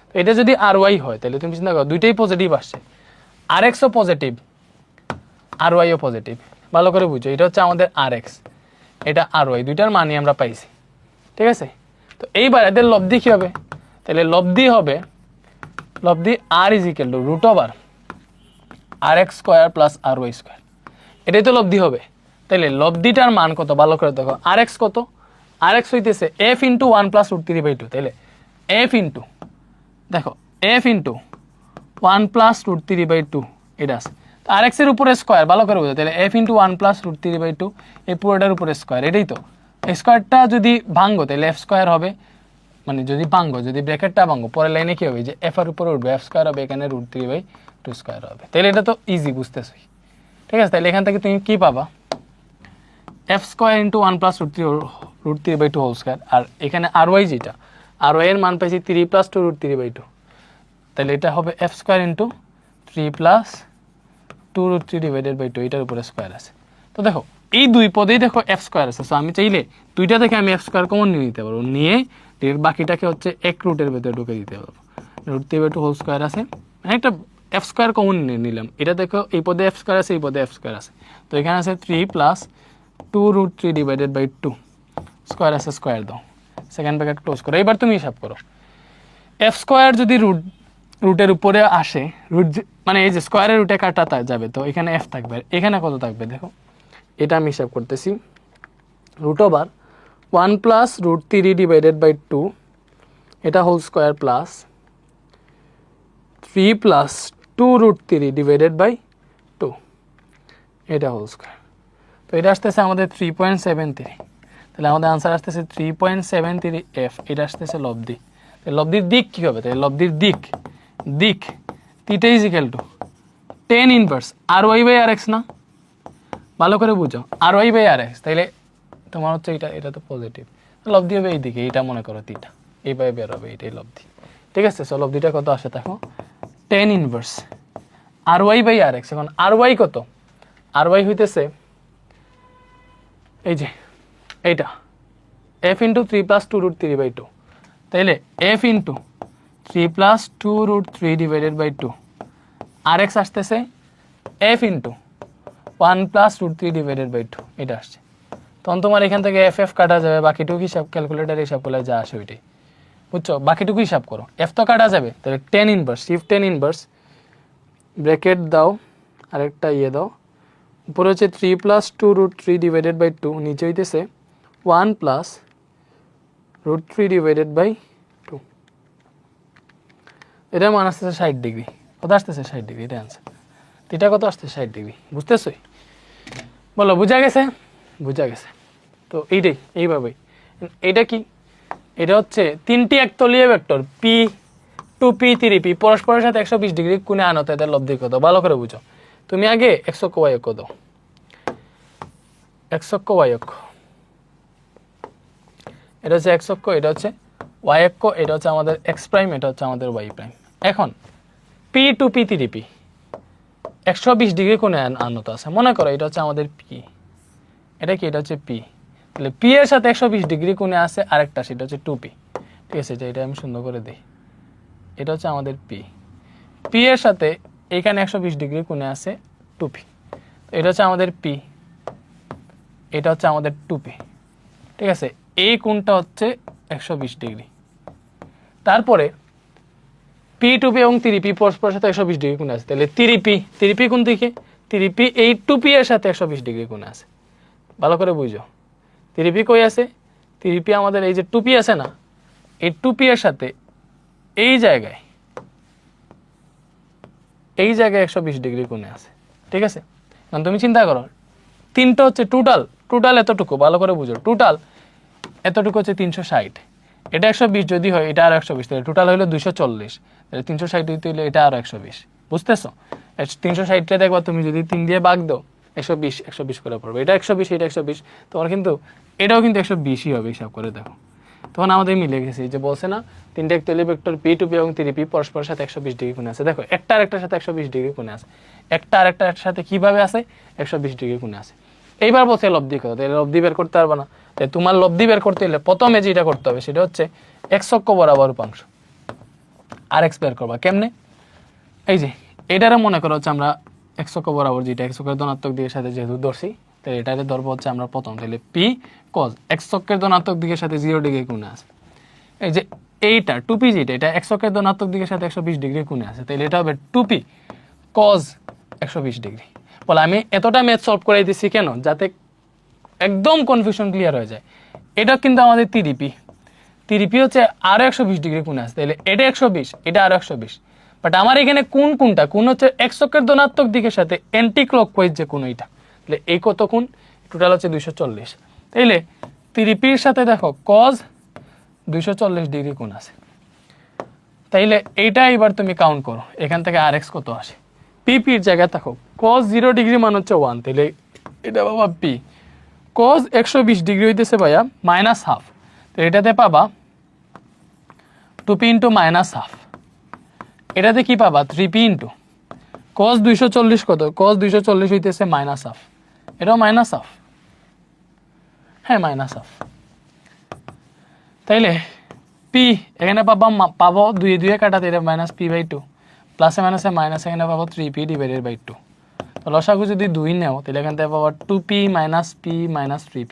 তো এটা যদি ry হয়, তাহলে তুমি চিন্তা করো দুইটাই পজিটিভ আসছে, rx ও পজিটিভ, ry ও পজিটিভ, ভালো করে বুঝো, এটা হচ্ছে আমাদের rx, এটা ry, দুইটার মানই আমরা পাইছি। ঠিক আছে? তো এইবার এদের লব্ধি কি হবে? তাহলে লব্ধি হবে r = √rx² + ry², এটাই তো লব্ধি হবে। তাহলে লব্ধিটার মান কত? ভালো করে দেখো, rx কত? rx হইতেছে f × 1 + √3/2, তাহলে f ইন্টু, দেখো f × 1 + √3/2, এটা আছে। তো rx এর উপরে স্কয়ার, ভালো করে বুঝো, তাহলে f × 1 + √3/2, এই পুরোটার উপরে স্কয়ার, এটাই তো। স্কয়ারটা যদি ভাঙো তাহলে f² হবে, মানে যদি ভাঙো, যদি ব্র্যাকেটটা ভাঙো, পরের লাইনে কি হবে? যে f এর উপরে উঠবে, f² হবে, এখানে √3/2² হবে। তাহলে এটা তো ইজি, বুঝতেছই। ঠিক আছে? তাহলে এখান থেকে তুমি কি পাবা? f² × 1 + √3/2 হোল স্কয়ার, আর এখানে ry যেটা, ry এর মান পাইছি 3 + 2 √3/2, তাহলে এটা হবে F square into 3 plus 2√3 divided by 2, এটার উপরে স্কোয়ার আছে। তো দেখো এই দুই পদেই দেখো এফ স্কোয়ার আছে, সো আমি চাইলে দুইটা থেকে আমি এফ স্কোয়ার কমন নিয়ে নিতে পারবো, নিয়ে বাকিটাকে হচ্ছে এক রুটের ভেতরে ঢুকে দিতে পারবো। √3/2 হোল স্কোয়ার আছে, একটা এফ স্কোয়ার কমন নিয়ে নিলাম। এটা দেখো এই পদে এফ স্কোয়ার আছে, এই পদে এফ স্কোয়ার আছে, তো এখানে আছে 3 প্লাস 2√3 ডিভাইডেড বাই 2, স্কোয়ার আছে, স্কোয়ার দাও, সেকেন্ড ব্র্যাকেট ক্লোজ করো। এবার তুমি হিসাব করো, এফ স্কোয়ার যদি রুটের উপরে আসে, মানে এই যে স্কোয়ারের রুটে কাটা যাবে, তো এখানে এফ থাকবে, এখানে কত থাকবে দেখো, এটা আমি হিসাব করতেছি, √1 প্লাস √3 ডিভাইডেড বাই 2, এটা whole square plus 3 plus 2√3 divided by 2, এটা হোল স্কোয়ার। তো এটা আসতেছে আমাদের 3.73, তাহলে আমাদের আনসার আসতেছে 3.73 এফ, এটা আসতেছে লব্ধি। লব্ধির দিক কী হবে, তাহলে লব্ধির দিক theta is equal to tan inverse RY/RX না, ভালো করে বুঝো, RY/RX, তাইলে তোমার হচ্ছে এটা তো পজিটিভ, লব্ধি হবে এই দিকে, এটা মনে করো থিটা, এইভাবে বের হবে, এটাই লব্ধি। ঠিক আছে, সো লব্ধিটা কত আসে দেখো, tan ইনভার্স RY/RX। এখন RY কত, RY হইতেছে এই যে এইটা f ইন্টু 3 প্লাস 2√3/2, তাইলে f into 3 plus 2√3 divided by 2, RX আসতেছে f into 1 plus √3 divided by 2, এটা আসছে। তখন তোমার এখান থেকে এফ কাটা যাবে, বাকিটুকু হিসাব ক্যালকুলেটার হিসাব করলে যা আসে ওইটাই, বুঝছো, বাকিটুকু হিসাব করো, এফ তো কাটা যাবে, তাহলে tan inverse, shift tan inverse, bracket দাও, আরেকটা দাও, উপরে হচ্ছে 3 প্লাস 2√3 ডিভাইডেড বাই 2, নিচে হইতেছে 1 প্লাস √3 ডিভাইডেড বাই 2, এটার মান আসতেছে 60 ডিগ্রি। কত আসতেছে, 60 ডিগ্রি, এটা আনসার। এটা কত আসছে, 60 ডিগ্রি, বুঝতেছই? বলো, বুঝা গেছে? বুঝা গেছে। তো এইটাই, এইভাবেই। এটা কি, এটা হচ্ছে তিনটি একতলীয় ভেক্টর P2P 3P পরস্পরের সাথে 120 ডিগ্রি কোণে আনত, এদের লব্ধি কত, ভালো করে বুঝো। তুমি আগে x অক্ষ y অক্ষ দাও, x অক্ষ y অক্ষ, এটা হচ্ছে x অক্ষ, এটা হচ্ছে y অক্ষ, এটা হচ্ছে আমাদের x প্রাইম, এটা হচ্ছে আমাদের y প্রাইম। এখন P2P 3P 120 ডিগ্রি কোণে আনত আছে, মনে করো এটা হচ্ছে আমাদের P, এটা কি, এটা হচ্ছে P, তাহলে P এর সাথে 120 ডিগ্রি কোণে আছে আরেকটা, সেটা হচ্ছে 2P। ঠিক আছে, এটা আমি সুন্দর করে দিই, এটা হচ্ছে আমাদের P এর সাথে এইখানে 120 ডিগ্রি কোণে আছে 2P, এটা হচ্ছে আমাদের P, এটা হচ্ছে আমাদের 2P। ঠিক আছে, এই কোণটা হচ্ছে 120 ডিগ্রি। তারপরে P2P এবং 3P পরস্পরের সাথে 120 ডিগ্রি কোণে আছে, তাহলে 3P কোণ দিকে, 3P এই 2P এর সাথে 120 ডিগ্রি কোণে আছে, ভালো করে বুঝো। 3P কই আছে, 3P আমাদের এই যে 2P আছে না, এই 2P এর সাথে এই জায়গায় 120 ডিগ্রি কোণে আছে। ঠিক আছে, কারণ তুমি চিন্তা করো, তিনটা হচ্ছে টোটাল এতটুকু, ভালো করে বুঝো, টোটাল এতটুকু হচ্ছে 360, এটা 120 যদি হয়, এটা আরো 120, তাহলে টোটাল হলো 240, তাহলে 360 দিতে হলে এটা আরো 120, বুঝতেছো? 360টা দেখবা তুমি যদি 3 দিয়ে ভাগ দাও, 120 করে পড়বে, এটা 120, এটা 120, তোমার কিন্তু এটাও কিন্তু 120ই হবে, হিসাব করে দেখো। তখন আমাদের মিলে গেছে, যে বলছে না তিনটে একতলীয় ভেক্টর P2P এবং 3P পরস্পরের সাথে 120 ডিগ্রি কোণে আছে। দেখো একটা আরেকটার সাথে 120 ডিগ্রি কোণে আছে, একটা আরেকটার সাথে কিভাবে আছে, 120 ডিগ্রি কোণে আছে। এইবার বলছে লব্ধি কত, তাহলে লব্ধি বের করতে পারবে না, তাই তোমার লব্ধি বের করতে হলে প্রথমে যেটা করতে হবে সেটা হচ্ছে x অক্ষ বরাবর উপাংশ, আর x বের করবা কেমনে, এই যে এটারে মনে করো হচ্ছে আমরা x অক্ষ বরাবর, যেটা x অক্ষের ধনাত্মক দিকের সাথে যেহেতু ধরছি, তাহলে এটারে ধরবো হচ্ছে আমরা প্রথম, তাহলে P cos x অক্ষের ধনাত্মক দিকের সাথে 0 ডিগ্রি কোণে আছে, এই যে এইটা 2P যেটা, এটা x অক্ষের ধনাত্মক দিকের সাথে 120 ডিগ্রি কোণে আছে, তাহলে এটা হবে 2P cos 120 ডিগ্রি। বলে আমি এতটা ম্যাথ সলভ করে দিচ্ছি কেন, যাতে একদম কনফিউশন ক্লিয়ার হয়ে যায়। এটা কিন্তু আমাদের 3P হচ্ছে আরো 120 ডিগ্রি কোণে আছে, তাহলে এটা 120, এটা আরো 120, বাট আমার এখানে কোনটা, কোন হচ্ছে x অক্ষের ধনাত্মক দিকের সাথে অ্যান্টি ক্লকওয়াইজ যে কোণ, এইটা, তাহলে এই কত কোণ, টোটাল হচ্ছে 240, তাইলে 3Pর সাথে দেখো cos 240 ডিগ্রি কোণ আছে, তাইলে এইটা এবার তুমি কাউন্ট করো, এখান থেকে RX কত আসে, Pর জায়গায় দেখো cos 0 ডিগ্রি মান হচ্ছে 1, তাহলে এটা বাবা P cos 120 ডিগ্রি হইতেছে ভাইয়া -1/2, তো এটাতে পাবা 2P × -1/2, এটাতে কি পাবা 3p ইন্টু cos 240 কত cos 240 হইতেছে মাইনাস হাফ, এটাও মাইনাস হাফ, হ্যাঁ মাইনাস হাফ। তাইলে পি এখানে পাবো 2 2 কাটাতে এটা মাইনাস পি বাই 2 প্লাসে মাইনাসে মাইনাস এখানে পাবো 3p ডিভাইডেড বাই 2। তো লসাগু যদি 2 নেও তাহলে এখান থেকে পাবো 2p minus p minus 3p।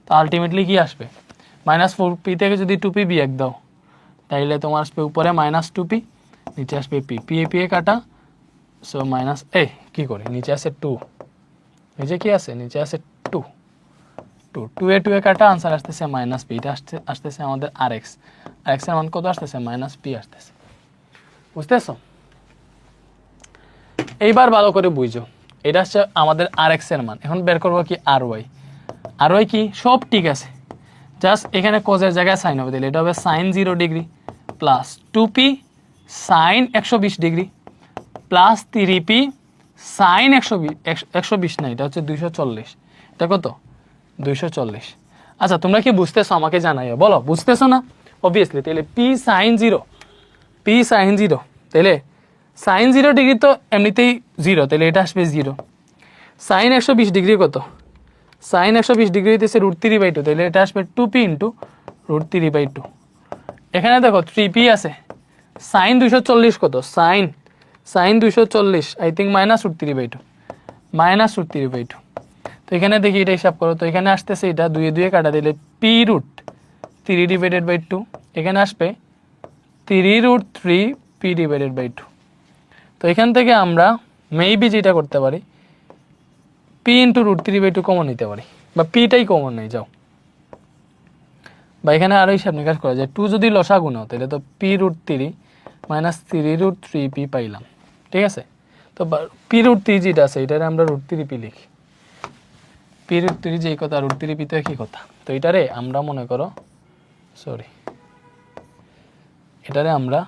তো আলটিমেটলি কি আসবে মাইনাস 4p থেকে যদি 2p বিয়োগ দাও তাইলে তোমার আসবে উপরে মাইনাস 2p, নিচে আসবে p, p এ কাটা, সো মাইনাস কি করে নিচে আসে 2, নিচে কি আছে নিচে আছে 2, 2 এ কাটা আনসার আসতেছে মাইনাস পি, এটা আসতেছে আমাদের আর এক্স এর মান কত আসতেছে মাইনাস পি আসতেছে। বুঝতেছো? এইবার ভালো করে বুঝো, এটা হচ্ছে আমাদের আর এক্স এর মান। এখন বের করবো কি আর ওয়াই কি সব ঠিক আছে, জাস্ট এখানে কোজের জায়গায় সাইন হবে, তাহলে এটা হবে sine 0 degree plus 2p sine 120 degree plus 3p sine 120 না, এটা হচ্ছে 240, এটা কত 240। আচ্ছা তোমরা কি বুঝতেছো আমাকে জানাইও, বলো বুঝতেছো না? অবভিয়াসলি। তাহলে p সাইন 0 তাহলে সাইন 0 ডিগ্রি তো এমনিতেই 0, তাহলে এটা আসবে 0। সাইন 120 ডিগ্রি কত সাইন 120 ডিগ্রি হইতেছে √3/2, তাহলে এটা আসবে 2p ইন্টু √3/2। এখানে দেখো 3p আছে, সাইন 240 কত সাইন 240 আই থিঙ্ক মাইনাস √3/2 তো এখানে দেখি এটা হিসাব করো, তো এখানে আসতেছে এটা 2 2 কাটা দিলে p√3/2, এখানে আসবে 3√3p/2। তো এখান থেকে আমরা মেবি যেটা করতে পারি p ইন্টু √3/2 কমন নিতে পারি, বা পিটাই কমন নেই যাও, বা এখানে আরো হিসাব নিকাশ করা যায়। 2 যদি লসাগু নাও তাহলে তো p√3 মাইনাস 3√3p পাইলাম, ঠিক আছে? তো p√3 যেটা আছে এটারে আমরা √3p লিখি, p√3 যে কথা √3p তো একই কথা। তো এটারে আমরা মনে করো এটারে আমরা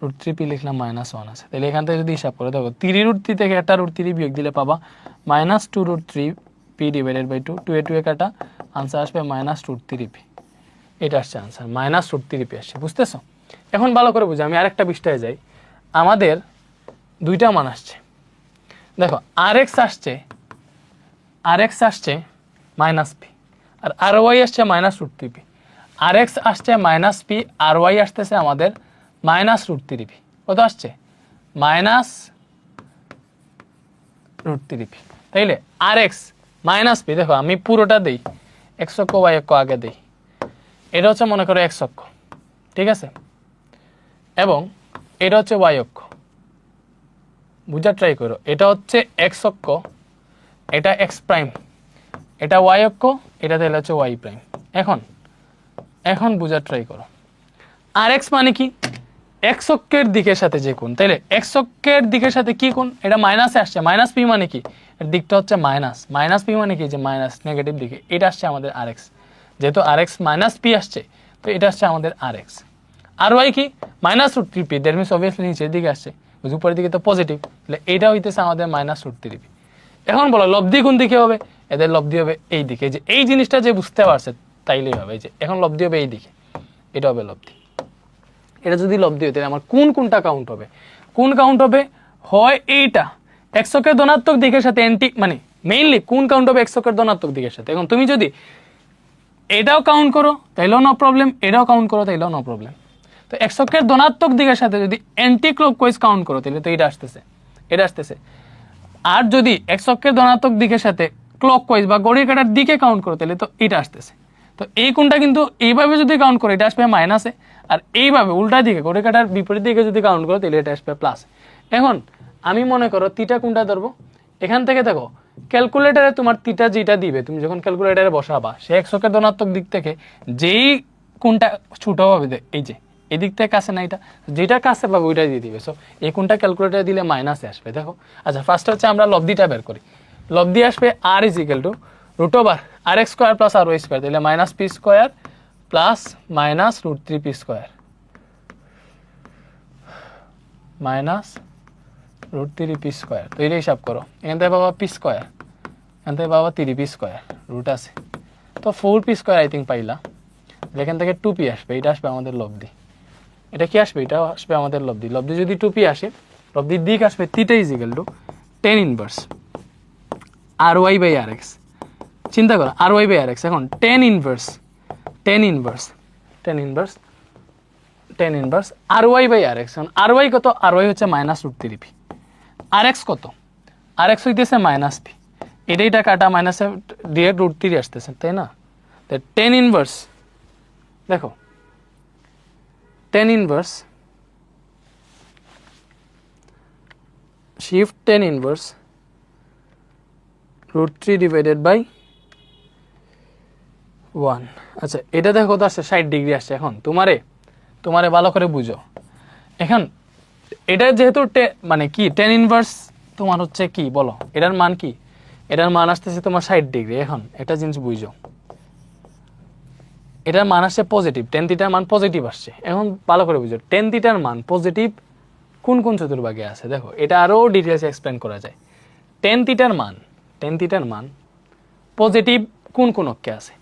√3p লিখলাম -1 আছে, তাহলে এখান থেকে যদি হিসাব করে দেখো 3√3 থেকে একটা √3 বিয়োগ দিলে পাবা মাইনাস 2√3p/2, 2 এ কাটা আনসার আসবে মাইনাস √3p, এটা আসছে আনসার মাইনাস √3p আসছে। বুঝতেছো? এখন ভালো করে বুঝো, আমি আরেকটা পৃষ্ঠায় যাই। আমাদের দুইটা মান আসছে, দেখো আর এক্স আসছে মাইনাস পি আর আর ওয়াই আসছে মাইনাস √3p। আর এক্স আসছে মাইনাস পি, আর ওয়াই আসতেছে আমাদের মাইনাস √3p। কত আসছে মাইনাস √3p। তাইলে আর এক্স মাইনাস পি, দেখো আমি পুরোটা দেই, এক্স অক্ষ ওয়াই অক্ষ আগে দেই, এটা হচ্ছে মনে করো এক্স অক্ষ, ঠিক আছে, এবং এটা হচ্ছে ওয়াই অক্ষ। বুঝার ট্রাই করো, এটা হচ্ছে এক্স অক্ষ, এটা এক্স প্রাইম, এটা ওয়াই অক্ষ, এটা তাহলে হচ্ছে ওয়াই প্রাইম। এখন বুঝার ট্রাই করো, আর এক্স মানে কি এক্স অক্ষের দিকের সাথে যে কোণ, তাইলে এক্স অক্ষের দিকের সাথে কি কোণ, এটা মাইনাসে আসছে, মাইনাস পি মানে কি এর দিকটা হচ্ছে মাইনাস পি মানে কি যে মাইনাস নেগেটিভ দিকে, এটা আসছে আমাদের আর এক্স। যেহেতু আর এক্স মাইনাস পি আসছে তো এটা আসছে আমাদের আর এক্স। আর ওয়াই কি minus √3p, that means obviously নিচের দিকে আসছে, উপরের দিকে তো পজিটিভ, তাহলে এইটা হইতেছে আমাদের মাইনাস √3p। এখন বলো লব্ধি কোন দিকে হবে, এদের লব্ধি হবে এই দিকে, যে এই জিনিসটা যে বুঝতে পারছে তাইলেই হবে, যে এখন লব্ধি হবে এই দিকে, এটা হবে লব্ধি। এটা যদি লব্ধি হয় তাহলে আমার কোনটা কাউন্ট হবে, কাউন্ট হবে হয় এইটা এক্স অক্ষের ধনাত্মক দিকের সাথে মানে মেইনলি কাউন্ট হবে এক্স অক্ষের ধনাত্মক দিকের সাথে। এখন তুমি যদি এটাও কাউন্ট করো তাইলেও নো প্রবলেম, এটাও কাউন্ট করো তাইলেও নো প্রবলেম। তো এক্স অক্ষের ধনাত্মক দিকের সাথে যদি অ্যান্টি ক্লকওয়াইজ কাউন্ট করো তাহলে তো এটা আসতেছে। আর যদি এক্স অক্ষের ধনাত্মক দিকের সাথে ক্লকওয়াইজ বা ঘড়ির কাঁটার দিকে কাউন্ট করো তাহলে তো এটা আসতেছে। তো এই কোণটা কিন্তু এইভাবে যদি কাউন্ট করো এটা আসবে মাইনাসে, আর এইভাবে উল্টা দিকে ঘড়ির কাঁটার বিপরীত দিকে যদি কাউন্ট করো তাহলে এটা আসবে প্লাস। এখন আমি মনে করো থিটা কোণটা ধরবো, এখান থেকে দেখো ক্যালকুলেটারে তোমার থিটা যেটা দিবে, তুমি যখন ক্যালকুলেটারে বসাবা সে এক্স অক্ষের ধনাত্মক দিক থেকে যেই কোণটা ছোট হবে, এই যে এই দিক থেকে কাছে না, এটা যেটা কাছে পাবে ওইটা দিয়ে দিবে। সো এই কোণটা ক্যালকুলেটারে দিলে মাইনাসে আসবে। দেখো আচ্ছা ফার্স্ট হচ্ছে আমরা লব্ধিটা বের করি, লব্ধি আসবে আর is equal two √r(x² + ry²), তাহলে -p² plus minus √3p² minus √3p²। তো এটা হিসাব করো, এখান থেকে পাবা p², এখান থেকে পাবা 3p², রুট আছে তো 4p² আই থিঙ্ক পাইলা, এখান থেকে 2p আসবে, এটা আসবে আমাদের লব্ধি। এটা কি আসবে? এটা আসবে আমাদের লব্ধি। লব্ধি যদি 2p আসে, লব্ধির দিক আসবে theta is equal to tan inverse ry by rx। চিন্তা করো ry বাই rx, এখন tan inverse ry by rx, এখন ry কত? ry হচ্ছে -√3p, rx কত? rx হইতেছে -p, এটা কাটা মাইনাস ডিরেক্ট √3 আসতেছে, তাই না? তাই tan ইনভার্স, দেখো tan inverse shift tan inverse √3 divided by 1। আচ্ছা, এটা দেখো তো আসছে 60 ডিগ্রি আসছে। এখন তোমারে ভালো করে বুঝো, এখন এটা যেহেতু মানে কি tan ইনভার্স তোমার হচ্ছে কি বলো, এটার মান কি? এটার মান আসতেছে তোমার 60 ডিগ্রি। এখন একটা জিনিস বুঝো, এটার মান আসছে পজিটিভ, tan থিটার মান পজিটিভ আসছে। এখন ভালো করে বুঝো tan থিটার মান পজিটিভ কোন কোন চতুর্ভাগে আছে। দেখো এটা আরো ডিটেইলসে এক্সপ্লেন করা যায়। tan থিটার মান পজিটিভ কোন কোন অক্ষে আছে।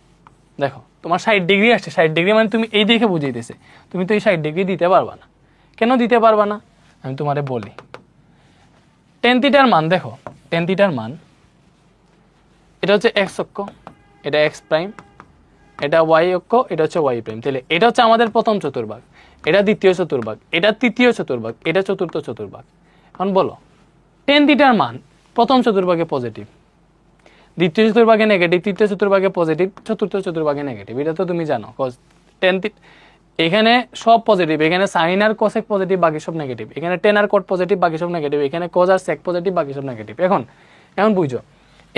দেখো তোমার 60 ডিগ্রি আসছে, 60 ডিগ্রি মানে তুমি এই দেখে বুঝাইতেছে, তুমি তো এই 60 ডিগ্রি দিতে পারবা না। কেন দিতে পারবা না? আমি তোমারে বলি। tan থিটার মান দেখো, tan থিটার মান এটা হচ্ছে x অক্ষ, এটা x প্রাইম, এটা y অক্ষ, এটা হচ্ছে y প্রাইম। তাহলে এটা হচ্ছে আমাদের প্রথম চতুর্ভাগ, এটা দ্বিতীয় চতুর্ভাগ, এটা তৃতীয় চতুর্ভাগ, এটা চতুর্থ চতুর্ভাগ। এখন বলো tan থিটার মান প্রথম চতুর্ভাগে পজিটিভ, দ্বিতীয় চতুর্ভাগে নেগেটিভ, তৃতীয় চতুর্ভাগে পজিটিভ, চতুর্থ চতুর্ভাগে নেগেটিভ। এটা তো তুমি জানো। tan এখানে সব পজিটিভ, এখানে সাইন আর কোসেক পজিটিভ, বাকি সব নেগেটিভ। এখানে tan আর কট পজিটিভ, বাকি সব নেগেটিভ। এখানে কজ আর সেক পজিটিভ, বাকি সব নেগেটিভ। এখন বুঝো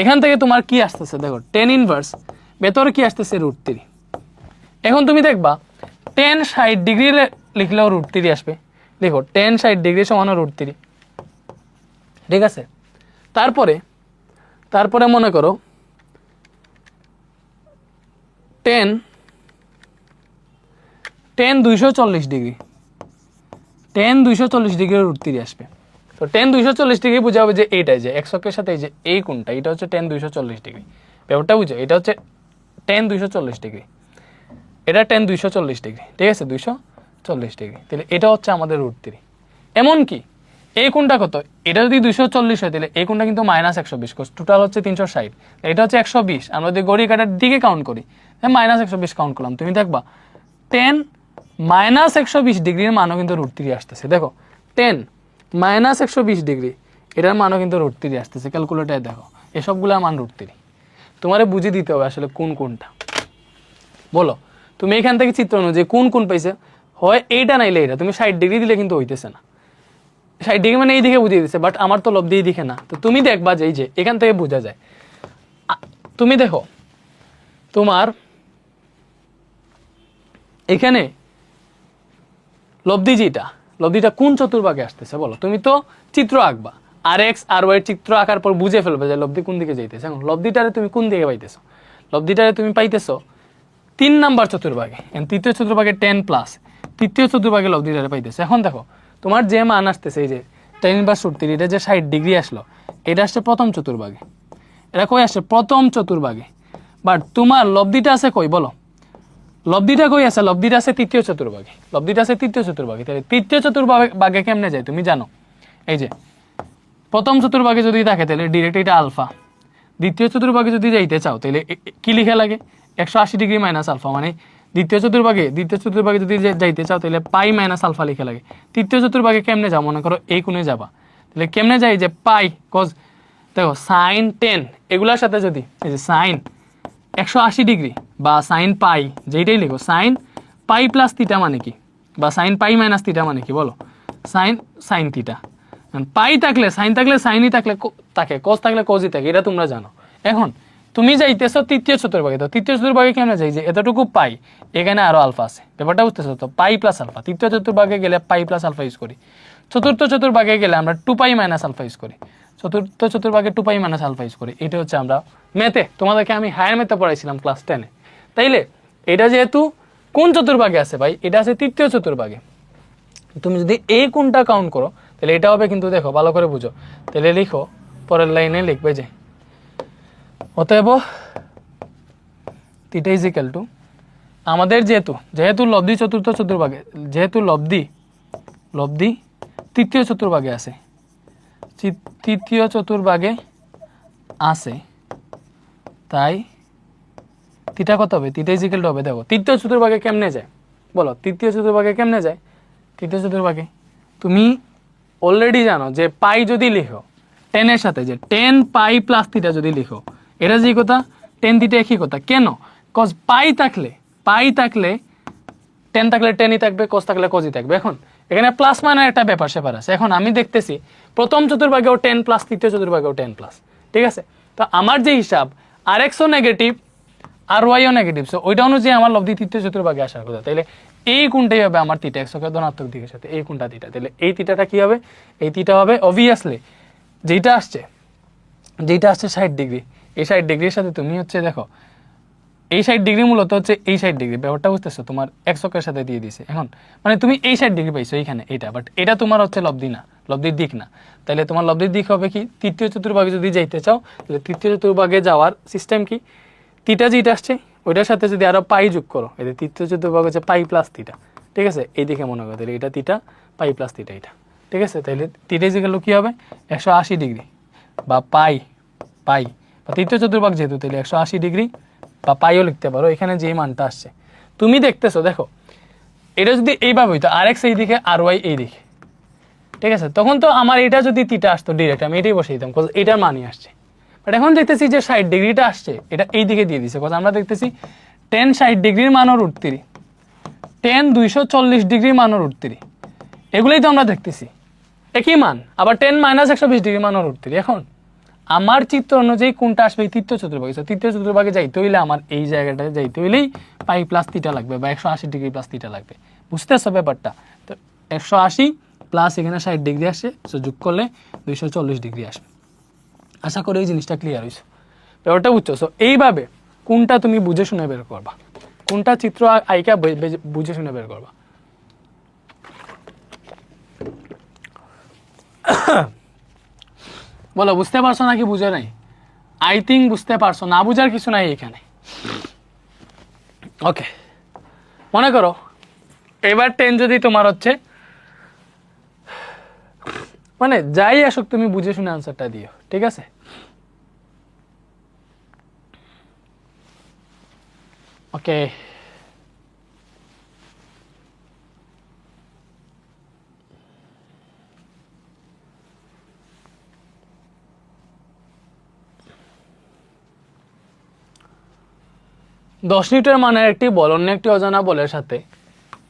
এখান থেকে তোমার কি আসতেছে। দেখো tan ইনভার্স ভেতরে কি আসতেছে? √3। এখন তুমি দেখবা tan 60 ডিগ্রি লিখলেও √3 আসবে। দেখো tan 60 ডিগ্রি সমান √3, ঠিক আছে? তারপরে মনে করো tan 240 ডিগ্রি, tan 240 ডিগ্রি √3 আসবে। তো tan 240 ডিগ্রি বোঝা হবে যে এইটাই, যে x অক্ষের সাথে এই যে এই কোণটা, এটা হচ্ছে tan 240 ডিগ্রি। ব্যাপারটা বুঝো, এটা হচ্ছে tan 240 ডিগ্রি, এটা tan 240 ডিগ্রি, ঠিক আছে? 240 ডিগ্রি। তাহলে এটা হচ্ছে আমাদের √3। এমন কি এই কোণটা কত? এটা যদি 240 হয় তাহলে এই কোণটা কিন্তু -120, কোস টোটাল হচ্ছে 360, এটা হচ্ছে 120। আমরা যদি ঘড়ি কাটার দিকে কাউন্ট করি, -120 কাউন্ট করলাম, তুমি দেখবা tan -120 ডিগ্রির মানও কিন্তু √3 আসতেছে। দেখো tan -120 ডিগ্রি এটার মানও কিন্তু √3 আসতেছে। ক্যালকুলেটারে দেখো এসবগুলোর মান √3। তোমারে বুঝিয়ে দিতে হবে আসলে কোনটা। বলো তুমি এখান থেকে চিত্র অনুযায়ী কোন পাইছে, হয় এইটা নাইলে এটা। তুমি 60 ডিগ্রি দিলে কিন্তু হইতেছে না, 60 ডিগ্রি মানে এই দিকে বুঝিয়ে দিচ্ছে, বাট আমার তো লব্ধি এই দিকে না। তো তুমি দেখবা যে এই যে এখান থেকে বোঝা যায়। তুমি দেখো তোমার এখানে লব্ধিটা কোন চতুর্ভাগে আসতেছে বলো। তুমি তো চিত্র আঁকবা, rx ry চিত্র আঁকার পর বুঝে ফেলবে যে লব্ধি কোন দিকে যাইতেছে। এখন লব্ধিটারে তুমি কোন দিকে পাইতেছো? লব্ধিটারে তুমি পাইতেছো 3 নাম্বার চতুর্ভাগে, তৃতীয় চতুর্ভাগে 10 প্লাস, তৃতীয় চতুর্ভাগে লব্ধিটারে পাইতেছে। এখন দেখো তোমার যে মান আসতেছে এই যে tan ইনভার্স √3, এটা যে 60 ডিগ্রি আসলো, এটা আসছে প্রথম চতুর্ভাগে। এটা কই আসছে? প্রথম চতুর্ভাগে। বাট তোমার লব্ধিটা আছে কই বলো? লব্ধিটা কই আছে? লব্ধিটা আছে তৃতীয় চতুর্ভাগে। তাহলে তৃতীয় চতুর্ভাগে কেমনে যায় তুমি জানো? এই যে প্রথম চতুর্ভাগে যদি থাকে তাহলে ডিরেক্ট এটা আলফা, দ্বিতীয় চতুর্ভাগে যদি যাইতে চাও তাহলে কি লিখা লাগে? 180 ডিগ্রি মাইনাস আলফা, মানে দ্বিতীয় চতুর্ভাগে যদি যাইতে চাও তাহলে পাই মাইনাস আলফা লিখা লাগে। তৃতীয় চতুর্ভাগে কেমনে যাও? মনে করো এই কোণে যাবা, তাহলে কেমনে যাই? যে পাই কজ দেখো সাইন 10 এগুলোর সাথে যদি এই যে সাইন 180 ডিগ্রি বা সাইন পাই, যেইটাই লিখো সাইন পাই প্লাস থিটা মানে কি, বা সাইন পাই মাইনাস থিটা মানে কি বলো? Sine theta. পাই থাকলে সাইন থাকলে সাইনই থাকে, কজ থাকলে কজই থাকে, এটা তোমরা জানো। এখন তুমি যাইতেছো তৃতীয় চতুর্ভাগে, তো তৃতীয় চতুর্ভাগে কেমনে যাই? যে এতটুকু পাই, এখানে আরো আলফা আছে, ব্যাপারটা বুঝতেছো তো? Pi plus alpha. তৃতীয় চতুর্ভাগে গেলে পাই প্লাস আলফা ইউজ করি। চতুর্থ চতুর্ভাগে গেলে আমরা 2 পাই মাইনাস আলফা ইউজ করি। চতুর্থ চতুর্ভাগে 2 পাই মাইনাস আলফা ইউজ করি। এটা হচ্ছে আমরা ম্যাথে, তোমাদেরকে আমি হায়ার ম্যাথে পড়াইছিলাম ক্লাস 10-এ। তাইলে এটা যেহেতু কোন চতুর্ভাগে আছে ভাই? এটা আছে তৃতীয় চতুর্ভাগে। তুমি যদি এই কোনটা কাউন্ট করো তাহলে এটা হবে কিন্তু, দেখো ভালো করে বুঝো, তাহলে লিখো পরের লাইনে লিখবে যে অতএব থিটা ইজ ইকুয়াল টু আমাদের যেহেতু লব্ধি চতুর্থ চতুর্ভাগে, যেহেতু লব্ধি তৃতীয় চতুর্ভাগে আছে, তৃতীয় চতুর্ভাগে আছে, তাই থিটা কত হবে? থিটা ইজ ইকুয়াল টু হবে, দেখো তৃতীয় চতুর্ভাগে কেমনে যায় বলো, তৃতীয় চতুর্ভাগে কেমনে যায়? তৃতীয় চতুর্ভাগে তুমি অলরেডি জানো যে পাই যদি লিখো 10 এর সাথে, যে 10 পাই প্লাস থিটা যদি লিখো, এটা যে কথা 10 থিটা একই কথা। কেন? কজ পাই থাকলে 10 থাকলে 10ই থাকবে, কজ থাকলে কজই থাকবে। এখন এখানে প্লাস মাইনাস একটা ব্যাপার স্যাপার আছে। এখন আমি দেখতেছি প্রথম চতুর্ভাগেও 10 প্লাস, তৃতীয় চতুর্ভাগেও 10 প্লাস, ঠিক আছে? তো আমার যে হিসাব আর এক্সও নেগেটিভ আর ওয়াইও নেগেটিভ, সো ওইটা অনুযায়ী আমার লব্ধি তৃতীয় চতুর্ভাগে আসার কথা। তাহলে এই কোণটাই হবে আমার থিটা, এক্স অক্ষের ধনাত্মক দিকের সাথে এই কোণটা থিটা। তাহলে এই থিটাটা কি হবে? এই থিটা হবে অবভিয়াসলি যেটা আসছে 60 ডিগ্রি, এই 60 ডিগ্রির সাথে তুমি হচ্ছে দেখো এই 60 ডিগ্রি মূলত হচ্ছে এই 60 ডিগ্রি, ব্যাপারটা বুঝতেছো? তোমার এক্স অক্ষের সাথে দিয়ে দিছে। এখন মানে তুমি এই 60 ডিগ্রি পাইছো এইখানে এইটা, বাট এটা তোমার হচ্ছে লব্ধি না, লব্ধির দিক না। তাহলে তোমার লব্ধির দিক হবে কি? তৃতীয় চতুর্ভাগে যদি যাইতে চাও, তাহলে তৃতীয় চতুর্ভাগে যাওয়ার সিস্টেম কি? থিটা যেটা আসছে ওইটার সাথে যদি আরো পাই যোগ করো, এদের তৃতীয় চতুর্ভাগ হচ্ছে পাই প্লাস থিটা, ঠিক আছে? এই দিকে মনে করো, তাহলে এটা থিটা, পাই প্লাস থিটা, এটা ঠিক আছে? তাহলে থিটা গেল কি হবে? 180 ডিগ্রি বা পাই বা তৃতীয় চতুর্ভাগ যেহেতু, তাহলে 180 ডিগ্রি বা পাইও লিখতে পারো। এখানে যে মানটা আসছে তুমি দেখতেছো, দেখো এটা যদি এইভাবে হইতো আর এক্স এই দিকে আর ওয়াই এই দিকে, ঠিক আছে? তখন তো আমার এটা যদি থিটা আসতো ডিরেক্ট, আমি এটাই বসে দিতাম, কজ এটার মানই আসছে। বাট এখন দেখতেছি যে 60 ডিগ্রিটা আসছে, এটা এই দিকে দিয়ে দিছে, কজ আমরা দেখতেছি 10 60 ডিগ্রির মানও √3, 10 240 ডিগ্রির মানও √3, এগুলোই তো আমরা দেখতেছি একই মান। আবার 10 - 120 ডিগ্রি মানও √3। এখন আমার চিত্র অনুযায়ী কোনটা আসবে? তৃতীয় চতুর্ভাগে। তৃতীয় চতুর্ভাগে যাইতে হইলে আমার এই জায়গাটায় যাইতে হইলেই পাই প্লাস থিটা লাগবে বা 180 ডিগ্রি প্লাস থিটা লাগবে। বুঝতেছো ব্যাপারটা? তো 180 প্লাস এখানে 60 ডিগ্রি আসে, সো যোগ করলে 240 ডিগ্রি আসবে। আশা করি এই জিনিসটা ক্লিয়ার হয়েছে, ব্যাপারটা বুঝছো? সো এইভাবে কোনটা তুমি বুঝে শুনে বের করবা, কোনটা চিত্র আইকা বুঝে শুনে বের করবা। বলো বুঝতে পারছো নাকি বুঝে নাই? আই থিঙ্ক বুঝতে পারছো, না বুঝার কিছু নাই এখানে। ওকে, মনে করো এবার 10 যদি তোমার হচ্ছে, মানে যাই আসুক তুমি বুঝে শুনে আনসারটা দিও, ঠিক আছে? ওকে, দশ নিউটন মানের একটি বল অন্য একটি অজানা বলের সাথে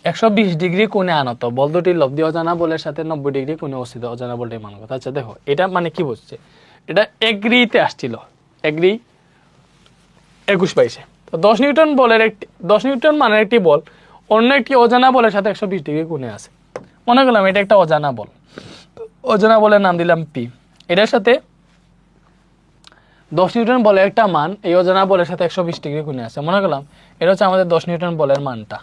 120 ডিগ্রি কোণে আনত, বল দুটির লব্ধি অজানা বলের সাথে 90 ডিগ্রি কোণে অবস্থিত, অজানা বলটির মান কত? আচ্ছা দেখো এটা মানে কি বুঝছে, এটা এগ্রিতে আসছিল, এগ্রি 21 বাইশে। তো 10 নিউটন মানের একটি বল অন্য একটি অজানা বলের সাথে 120 ডিগ্রি কোণে আছে। মনে করলাম এটা একটা অজানা বল, অজানা বলের নাম দিলাম পি। এটার সাথে 10 নিউটন বলের একটা মান এই অজানা বলের সাথে 120 ডিগ্রি কোণে আছে। মনে করলাম এটা হচ্ছে আমাদের 10 নিউটন বলের মানটা,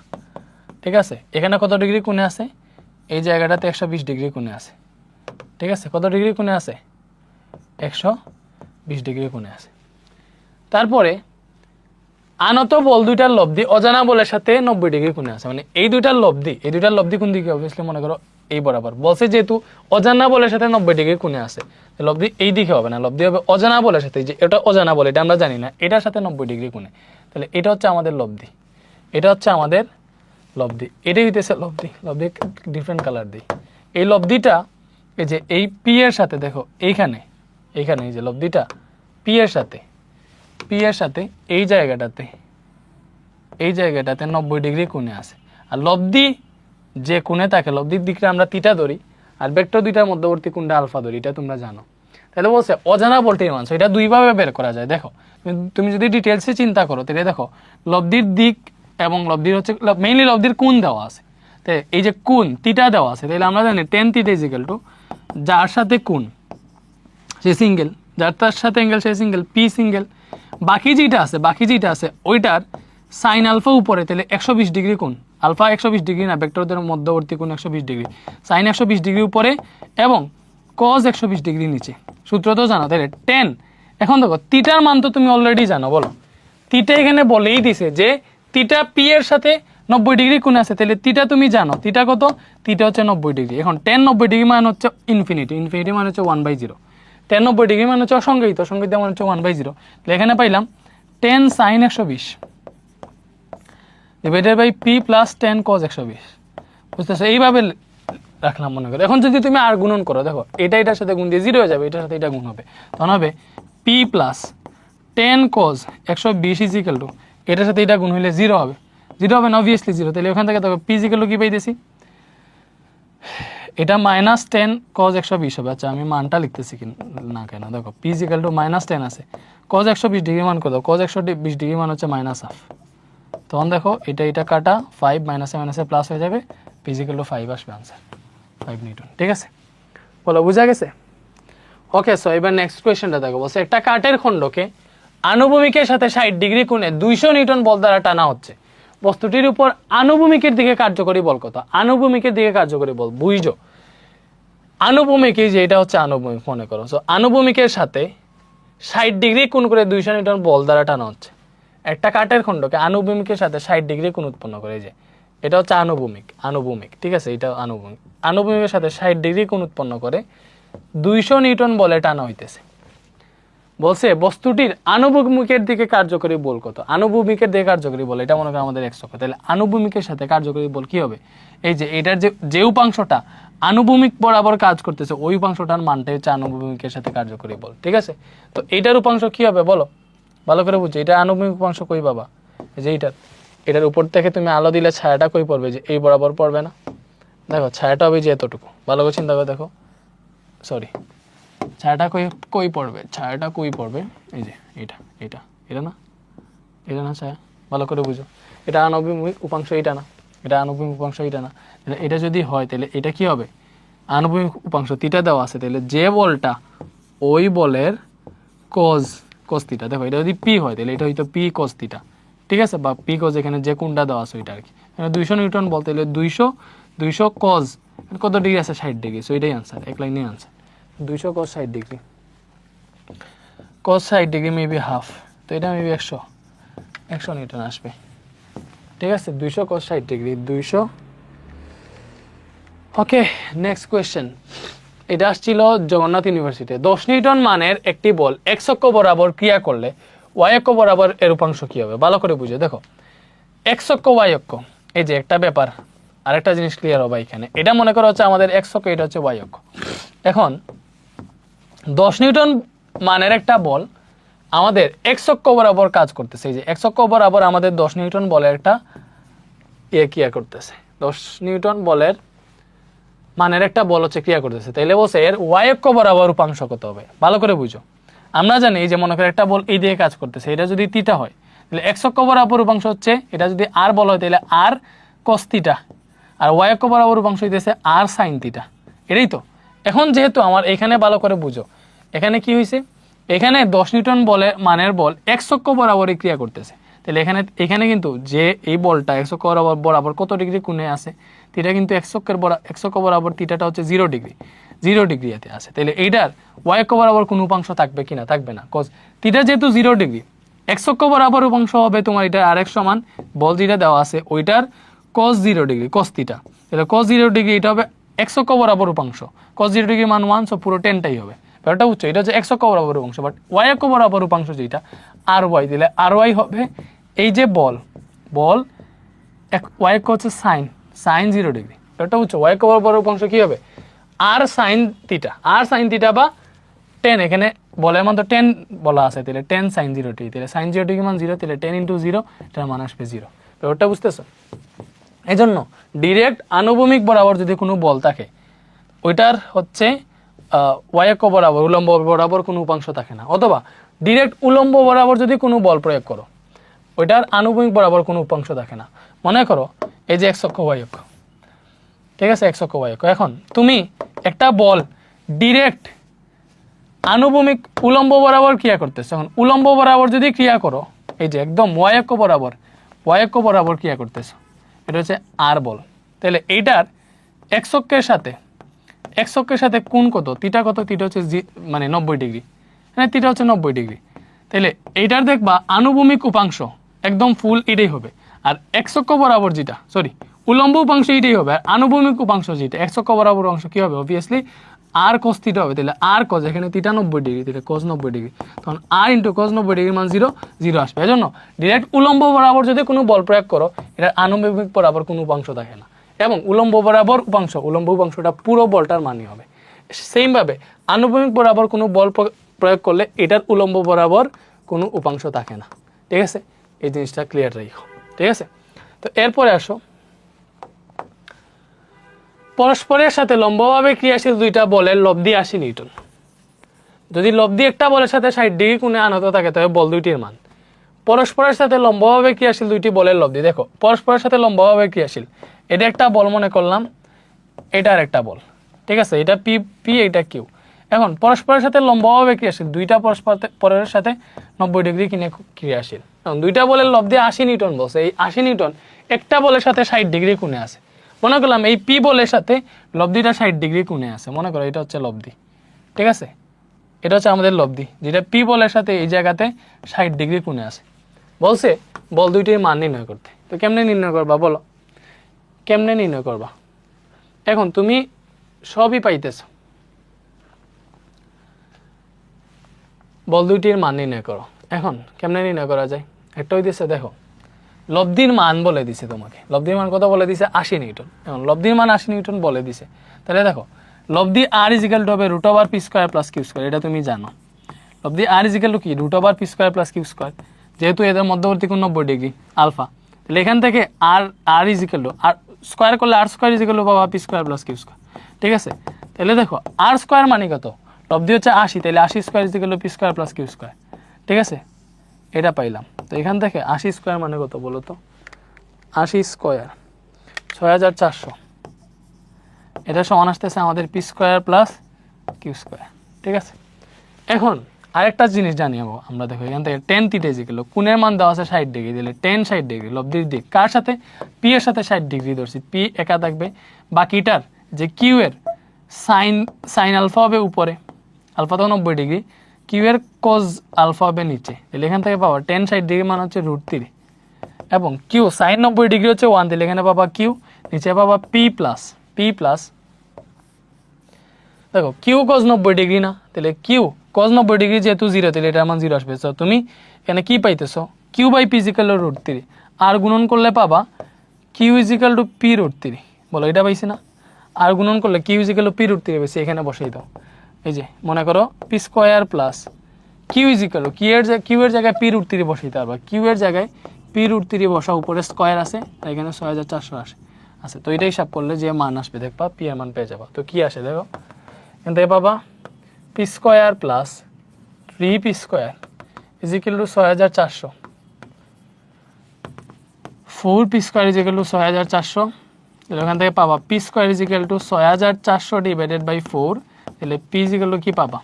ঠিক আছে? এখানে কত ডিগ্রি কোণে আছে? এই জায়গাটাতে 120 ডিগ্রি কোণে আছে, ঠিক আছে? কত ডিগ্রি কোণে আছে? 120 ডিগ্রি কোণে আছে। তারপরে আনত বল দুইটার লব্ধি অজানা বলের সাথে 90 ডিগ্রি কোণে আছে, মানে এই দুইটার লব্ধি কোন দিকে? অবভিয়াসলি মনে করো এই বরাবর, বলছে যেহেতু অজানা বলের সাথে 90 ডিগ্রি কোণে আছে, লব্ধি এই দিকে হবে না, লব্ধি হবে অজানা বলের সাথে, যে এটা অজানা বল এটা আমরা জানি না, এটার সাথে 90 ডিগ্রি কোণে। তাহলে এটা হচ্ছে আমাদের লব্ধি, এটা হচ্ছে আমাদের লব্ধি, এটাই হইতেছে লব্ধি। লব্ধি ডিফারেন্ট কালার দিই। এই লব্ধিটা এই যে এই পি এর সাথে, দেখো এইখানে এই যে লব্ধিটা পি এর সাথে এই জায়গাটাতে 90 ডিগ্রি কোণে আছে। আর লব্ধি যে কোণে থাকে, লব্ধির দিকটা আমরা থিটা ধরি, আর ভেক্টর দুইটার মধ্যবর্তী কোণটা আলফা ধরি, এটা তোমরা জানো। তাহলে বলছে অজানা বলটির মান, এটা দুইভাবে বের করা যায়। দেখো তুমি যদি ডিটেলসে চিন্তা করো, তাহলে দেখো লব্ধির দিক এবং লব্ধির হচ্ছে মেইনলি লব্ধির কোণ দেওয়া আছে, তো এই যে কোণ থিটা দেওয়া আছে, তাহলে আমরা জানি tan theta is equal two যার সাথে কোণ সে সিঙ্গেল, যার তার সাথে অ্যাঙ্গেল সে সিঙ্গেল, পি সিঙ্গেল, বাকি যেটা আছে ওইটার সাইন আলফা উপরে, তাহলে 120 ডিগ্রি কোণ, আলফা 120 ডিগ্রি না, ভেক্টরদের মধ্যবর্তী কোণ 120 ডিগ্রি, সাইন 120 ডিগ্রি উপরে এবং কজ 120 ডিগ্রি নিচে। সূত্র তো জানো, তাহলে 10। এখন দেখো থিটার মান তো তুমি অলরেডি জানো, বলো থিটা এখানে বলেই দিছে যে থিটা পি এর সাথে 90 ডিগ্রি কোণে আছে, তাহলে থিটা তুমি জানো, থিটা কত, থিটা হচ্ছে 90 ডিগ্রি। এখন tan 90 ডিগ্রি মানে হচ্ছে ইনফিনিটি, ইনফিনিটি মানে হচ্ছে 1/0, tan 90 ডিগ্রি মানে হচ্ছে অসংজ্ঞায়িত, অসংজ্ঞায়িত মানে হচ্ছে 1/0। তাহলে এখানে পাইলাম tan sin 120 divided by P plus tan cos 120, বুঝতেছো? এইভাবে রাখলাম মনে করো। এখন যদি তুমি আর গুণন করো, দেখো এটা এটার সাথে গুণ দিয়ে 0 হয়ে যাবে, এটার সাথে এটা গুণ হবে, তখন হবে P plus tan cos 120 is equal two, এটার সাথে এটা গুণ হলে 0 হবে, 0 হবে না, অবভিয়াসলি 0। তাহলে ওখান থেকে দেখো পি ইজ ইকুয়াল টু কি পাইতেছি, এটা মাইনাস 10 cos 120 হবে। আচ্ছা আমি মানটা লিখতেছি কি না কেন, দেখো পি ইজ ইকুয়াল টু -10 আছে, cos 120 ডিগ্রি মান কত, cos 120 ডিগ্রি মান হচ্ছে -1/2, তখন দেখো এটা এটা কাটা 5 মাইনাসে মাইনাসে প্লাস হয়ে যাবে, পি ইজ ইকুয়াল টু 5 আসবে আনসার, 5 নিউটন। ঠিক আছে, বলো বুঝা গেছে? ওকে, সো এবার নেক্সট কোয়েশ্চেনটা দেখো, বলছে একটা কাঠের খণ্ডকে আনুভূমিকের সাথে 60 ডিগ্রি কোণে 200 নিউটন বল দ্বারা টানা হচ্ছে, বস্তুটির উপর আনুভূমিকের দিকে কার্যকরী বল কত? আনুভূমিকের দিকে কার্যকরী বল বুঝছো, আনুভূমিক এই যে এটা হচ্ছে আনুভূমিক মনে করো, সো আনুভূমিকের সাথে 60 ডিগ্রি কোণ করে 200 নিউটন বল দ্বারা টানা হচ্ছে একটা কাঠের খণ্ডকে আনুভূমিকের সাথে 60 ডিগ্রি কোণ উৎপন্ন করে, যে এটা হচ্ছে আনুভূমিক, আনুভূমিক, ঠিক আছে, এটা আনুভূমিক, আনুভূমিকের সাথে 60 ডিগ্রি কোণ উৎপন্ন করে 200 নিউটন বলে টানা হইতেছে। বলছে বস্তুটির আনুভূমিকের দিকে কার্যকরী বল কত? আনুভূমিকের দিকে কার্যকরী বল, এটা মনে করি আমাদের x অক্ষ, তাহলে আনুভূমিকের সাথে কার্যকরী বল কি হবে? এই যে এটার যে উপাংশটা আনুভূমিক বরাবর কাজ করতেছে, ওই উপাংশটার মানটাই হচ্ছে আনুভূমিকের সাথে কার্যকরী বল। ঠিক আছে, তো এইটার উপাংশ কি হবে বলো, ভালো করে বুঝছো, এটা আনুভূমিক উপাংশ কই পাবা? যে এটার উপর থেকে তুমি আলো দিলে ছায়াটা কই পড়বে, যে এই বরাবর পড়বে না, দেখো ছায়াটা হবে যে এতটুকু, ভালো করে চিন্তা করে দেখো, সরি ছায়াটা কই পড়বে, ছায়াটা কই পড়বে, এই যে এটা এটা এটা না, এটা না ছায়া, ভালো করে বুঝো, এটা আনুভূমিক উপাংশ, এটা না, এটা আনুভূমিক উপাংশ, এটা না, তাহলে এটা যদি হয় তাহলে এটা কি হবে? আনুভূমিক উপাংশ থিটা দেওয়া আছে, তাহলে যে বলটা ওই বলের cos থিটা, দেখো এটা যদি পি হয় তাহলে এটা হয়তো পি cos থিটা, ঠিক আছে, বা পি cos, এখানে যে কোণটা দেওয়া আছে ওইটা আর কি, 200 নিউটন বল, তাহলে 200 cos কত ডিগ্রি আছে, 60 ডিগ্রি, সো এটাই আনসার, এক লাইনে answer, 200 cos 60 degree, cos 60 degree maybe half, তো এটা মেবি 100 নিউটন আসবে। ঠিক আছে, 200 cos 60 ডিগ্রি 200। ওকে, নেক্সট কোয়েশ্চেন, এটা আসছিল জগন্নাথ ইউনিভার্সিটি। 10 নিউটন মানের একটি বল x অক্ষ বরাবর ক্রিয়া করলে y অক্ষ বরাবর এর উপাংশ কি হবে? ভালো করে বুঝো, দেখো x অক্ষ y অক্ষ, এই যে একটা ব্যাপার, আরেকটা জিনিস ক্লিয়ার হবে এখানে, এটা মনে করা হচ্ছে আমাদের x অক্ষ, এটা হচ্ছে y অক্ষ। এখন 10 নিউটন মানের একটা বল আমাদের x অক্ষ বরাবর কাজ করতেছে, এই যে x অক্ষ বরাবর আমাদের 10 নিউটন বলের একটা ক্রিয়া করতেছে, 10 নিউটন বলের মানের একটা বল হচ্ছে ক্রিয়া করতেছে, তাইলে বলছে এর y অক্ষ বরাবর উপাংশ কত হবে? ভালো করে বুঝো, আমরা জানি এই যে মনে করে একটা বল এই দিকে কাজ করতেছে, এটা যদি থিটা হয় তাহলে x অক্ষ বরাবর উপাংশ হচ্ছে, এটা যদি r বল হয় তাহলে r cos থিটা, আর y অক্ষ বরাবর উপাংশ হইতেছে r sin থিটা, এটাই তো। এখন যেহেতু আমার এখানে ভালো করে বুঝো, এখানে কি হয়েছে, এখানে 10 নিউটন বলের মানের বল x অক্ষ বরাবরই ক্রিয়া করতেছে, তাহলে এখানে কিন্তু যে এই বলটা x অক্ষ বরাবর কত ডিগ্রি কোণে আছে, থিটা কিন্তু x অক্ষ বরাবর থিটাটা হচ্ছে 0 ডিগ্রি, 0 ডিগ্রি এতে আছে, তাহলে এইটার y অক্ষ বরাবর কোনো উপাংশ থাকবে কিনা? থাকবে না, কজ থিটা যেহেতু 0 ডিগ্রি, x অক্ষ বরাবর উপাংশ হবে তোমার এটা r(x) সমান বল যেটা দেওয়া আছে ওইটার cos 0 ডিগ্রি, cos থিটা, তাহলে cos 0 ডিগ্রি এটা হবে x অক্ষ বরাবর উপাংশ, cos 0 ডিগ্রি মান 1, সো পুরো 10টাই হবে, ব্যাপারটা বুঝছো, এটা হচ্ছে x অক্ষ বরাবর উপাংশ, বাট y অক্ষ বরাবর উপাংশ যেটা ry, দিলে ry হবে এই যে বল y অক্ষ হচ্ছে sin 0 ডিগ্রি, ব্যাপারটা বুঝছো, y অক্ষ বরাবর উপাংশ কি হবে r sin থিটা বা 10, এখানে বলের মান তো 10 বলা আছে, তাহলে 10 sin 0 ডিগ্রি, তাহলে sin 0 ডিগ্রি মান 0, তাহলে 10 × 0, এটার মান আসবে 0, ব্যাপারটা বুঝতেছো? এই জন্য ডিরেক্ট আনুভূমিক বরাবর যদি কোনো বল থাকে ওইটার হচ্ছে y অক্ষ বরাবর উলম্ব বরাবর কোনো উপাংশ থাকে না, অথবা ডিরেক্ট উলম্ব বরাবর যদি কোনো বল প্রয়োগ করো ওইটার আনুভূমিক বরাবর কোনো উপাংশ থাকে না। মনে করো এই যে x অক্ষ y অক্ষ, ঠিক আছে, x অক্ষ y অক্ষ, এখন তুমি একটা বল ডিরেক্ট আনুভূমিক উলম্ব বরাবর ক্রিয়া করতেছে, এখন উলম্ব বরাবর যদি ক্রিয়া করো, এই যে একদম y অক্ষ বরাবর ক্রিয়া করতেছে, এটা হচ্ছে r বল, তাহলে এইটার x অক্ষের সাথে কোণ কত, থিটা কত, থিটা হচ্ছে মানে 90 ডিগ্রি, হ্যাঁ থিটা হচ্ছে 90 ডিগ্রি, তাহলে এইটার দেখবা আনুভূমিক উপাংশ একদম ফুল এটাই হবে, আর এক্স অক্ষ বরাবর যেটা উলম্ব উপাংশ এটাই হবে, আর আনুভূমিক উপাংশ যেটা এক্স অক্ষ বরাবর অংশ কি হবে অবভিয়াসলি আর cos থিটা হবে। তাহলে আর cos, এখানে থিটা 90 ডিগ্রি, তাহলে cos 90 ডিগ্রি, তখন আর ইন্টু cos 90 ডিগ্রির মান 0 0 আসবে। এজন্য ডিরেক্ট উলম্ব বরাবর যদি কোনো বল প্রয়োগ করো, এটা আনুভূমিক বরাবর কোনো উপাংশ থাকে না, এবং উলম্ব বরাবর উলম্ব উপাংশটা পুরো বলটার মানই হবে। সেম ভাবে আনুভূমিক বরাবর কোনো বল প্রয়োগ করলে এটার উলম্ব বরাবর কোনো উপাংশ থাকে না। ঠিক আছে, এই জিনিসটা ক্লিয়ার রাখো। ঠিক আছে, তো এরপরে আসো, পরস্পরের সাথে লম্বভাবে ক্রিয়াশীল দুইটা বলের লব্ধি 80 নিউটন। যদি লব্ধি একটা বলের সাথে 60 ডিগ্রি কোণে আনত থাকে তবে বল দুইটির মান। পরস্পরের সাথে লম্বভাবে ক্রিয়াশীল দুইটি বলের লব্ধি, দেখো পরস্পরের সাথে লম্বভাবে ক্রিয়াশীল, এটা একটা বল মনে করলাম, এটা আর একটা বল। ঠিক আছে, এটা পি পি, এটা কিউ। এখন পরস্পরের সাথে লম্বভাবে ক্রিয়াশীল, দুইটা পরস্পরের সাথে 90 ডিগ্রি কিনে ক্রিয়াশীল। এখন দুইটা বলের লব্ধি 80 নিউটন বলছে, এই 80 নিউটন একটা বলের সাথে 60 ডিগ্রি কোণে আছে। মনে করলাম এই পি বলের সাথে লব্ধিটা 60 ডিগ্রি কোণে আছে, মনে করো এটা হচ্ছে লব্ধি। ঠিক আছে, এটা হচ্ছে আমাদের লব্ধি, যেটা পি বলের সাথে এই জায়গাতে 60 ডিগ্রি কোণে আছে। বলছে বল দুইটির মান নির্ণয় করতে। তো কেমনে নির্ণয় করবা বলো, কেমনে নির্ণয় করবা? এখন তুমি সবই পাইতেছ, বল দুইটির মান নির্ণয় করো। এখন কেমনে নির্ণয় করা যায়? একটা হইতেছে, দেখো লব্ধির মান বলে দিছে তোমাকে, লব্ধির মান কত বলে দিছে 80 নিউটন। এখন লব্ধির মান 80 নিউটন বলে দিছে, তাহলে দেখো লব্ধি আর ইজিক্যাল টু হবে root over P square plus Q square, এটা তুমি জানো। লব্ধি আর ইজিক্যাল টু কি root over P square plus Q square, যেহেতু এদের মধ্যবর্তী কোণ 90 ডিগ্রি আলফা, তাহলে এখান থেকে R equal to R square করলে আর স্কোয়ার ইজিক্যাল টু পাবা P square plus Q square. ঠিক আছে, তাহলে দেখো আর স্কোয়ার মানে কত, লব্ধি হচ্ছে 80, তাহলে 80 square equal to P square plus Q square. ঠিক আছে, এটা পাইলাম। তো এখান থেকে 80 স্কোয়ার মানে কত বলো তো, 80 স্কোয়ার 6400, এটা সমান আসতেছে আমাদের P square plus Q square. ঠিক আছে, এখন আরেকটা জিনিস জানিয়ে আমরা, দেখো এখান থেকে টেন থিটা ইজিক্যাল কোণের মান দেওয়া আছে 60 ডিগ্রি, দিলে টেন 60 ডিগ্রি লব্ধির দিক কার সাথে, পি এর সাথে 60 ডিগ্রি ধরছি, পি একা থাকবে, বাকিটার যে কিউ এর সাইন আলফা হবে উপরে, আলফা তো 90 ডিগ্রি, কিউ এর কজ আলফা হবে নিচে, তাহলে এখান থেকে পাওয়া টেন 60 ডিগ্রি মান হচ্ছে √3, এবং কিউ সাইন 90 ডিগ্রি হচ্ছে 1, দিলে এখানে পাবা কিউ, নিচে পাবা পি প্লাস দেখো কিউ কজ 90 ডিগ্রি না, তাহলে কিউ কজ 90 ডিগ্রি যেহেতু 0, তাহলে এটার মান 0 আসবে। তো তুমি এখানে কি পাইতেছো, Q by P is equal to √3, আর গুণন করলে পাবা কিউ ইজিক্যাল টু পি √3, বলো এটা পাইছি না? আর গুণন করলে কিউ ইজিক্যাল টু পি √3 পাইছি, এখানে বসাই দাও। এই যে মনে করো P square plus Q equal to Q এর জায়গায় পি √3 বসাইতে পারবা, কিউ এর জায়গায় পি √3 বসা, উপরে স্কোয়ার আছে, আর এখানে 6400 আসে আছে। তো এটা হিসাব করলে যে মান আসবে দেখবা পি এর মান পেয়ে যাবা। তো কি আসে দেখো, এখান থেকে পাবা P square plus 3 P square equal to 6400, 4 P square equal to 6400, তাহলে ওখান থেকে পাবা P square equal to 6400 divided by 4, তাহলে পি ইজিক্যাল টু কি পাবা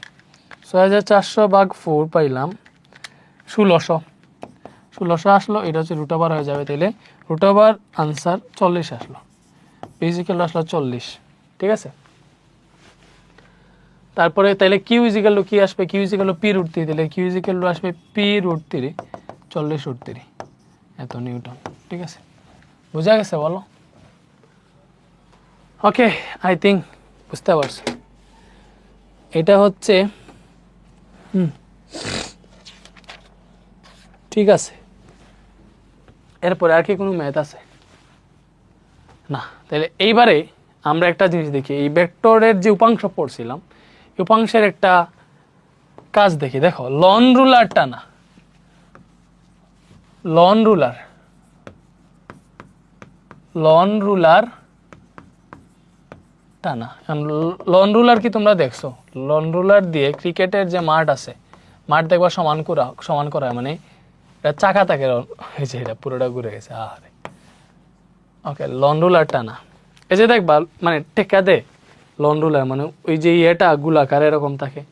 6400 ভাগ 4 পাইলাম 1600 আসলো, এটা হচ্ছে রুট ওভার হয়ে যাবে, তাহলে রুট ওভার আনসার 40 আসলো, পি ইজিক্যাল টু আসলো 40। ঠিক আছে, তারপরে তাহলে কিউ ইজিক্যাল টু কি আসবে, কিউ ইজিক্যাল টু পি √3, তাহলে কিউ ইজিক্যাল টু আসবে পি √3 40 √3 এত নিউটন। ঠিক আছে, বুঝা গেছে বলো? ওকে, আই থিঙ্ক বুঝতে পারছো। এটা হচ্ছে ঠিক আছে, এরপরে আর কি কোনো ম্যাথ আছে না? তাহলে এইবারে আমরা একটা জিনিস দেখি, এই ভেক্টরের যে উপাংশ পড়ছিলাম, উপাংশের একটা কাজ দেখি। দেখো লন রুলার টানা, লন রুলার টানা। লন রুলার কি তোমরা দেখছো? লন রুলার দিয়ে ক্রিকেটের যে মাঠ আছে, মাঠ দেখবা সমান করা, মানে এটা চাকা থাকে, হয়েছে এটা পুরোটা ঘুরে গেছে। আরে ওকে, লন রুলার টানা, এই যে দেখবা মানে টেকা দে লন রুলার, মানে ওই যে ইয়েটা গোলাকার এরকম থাকে,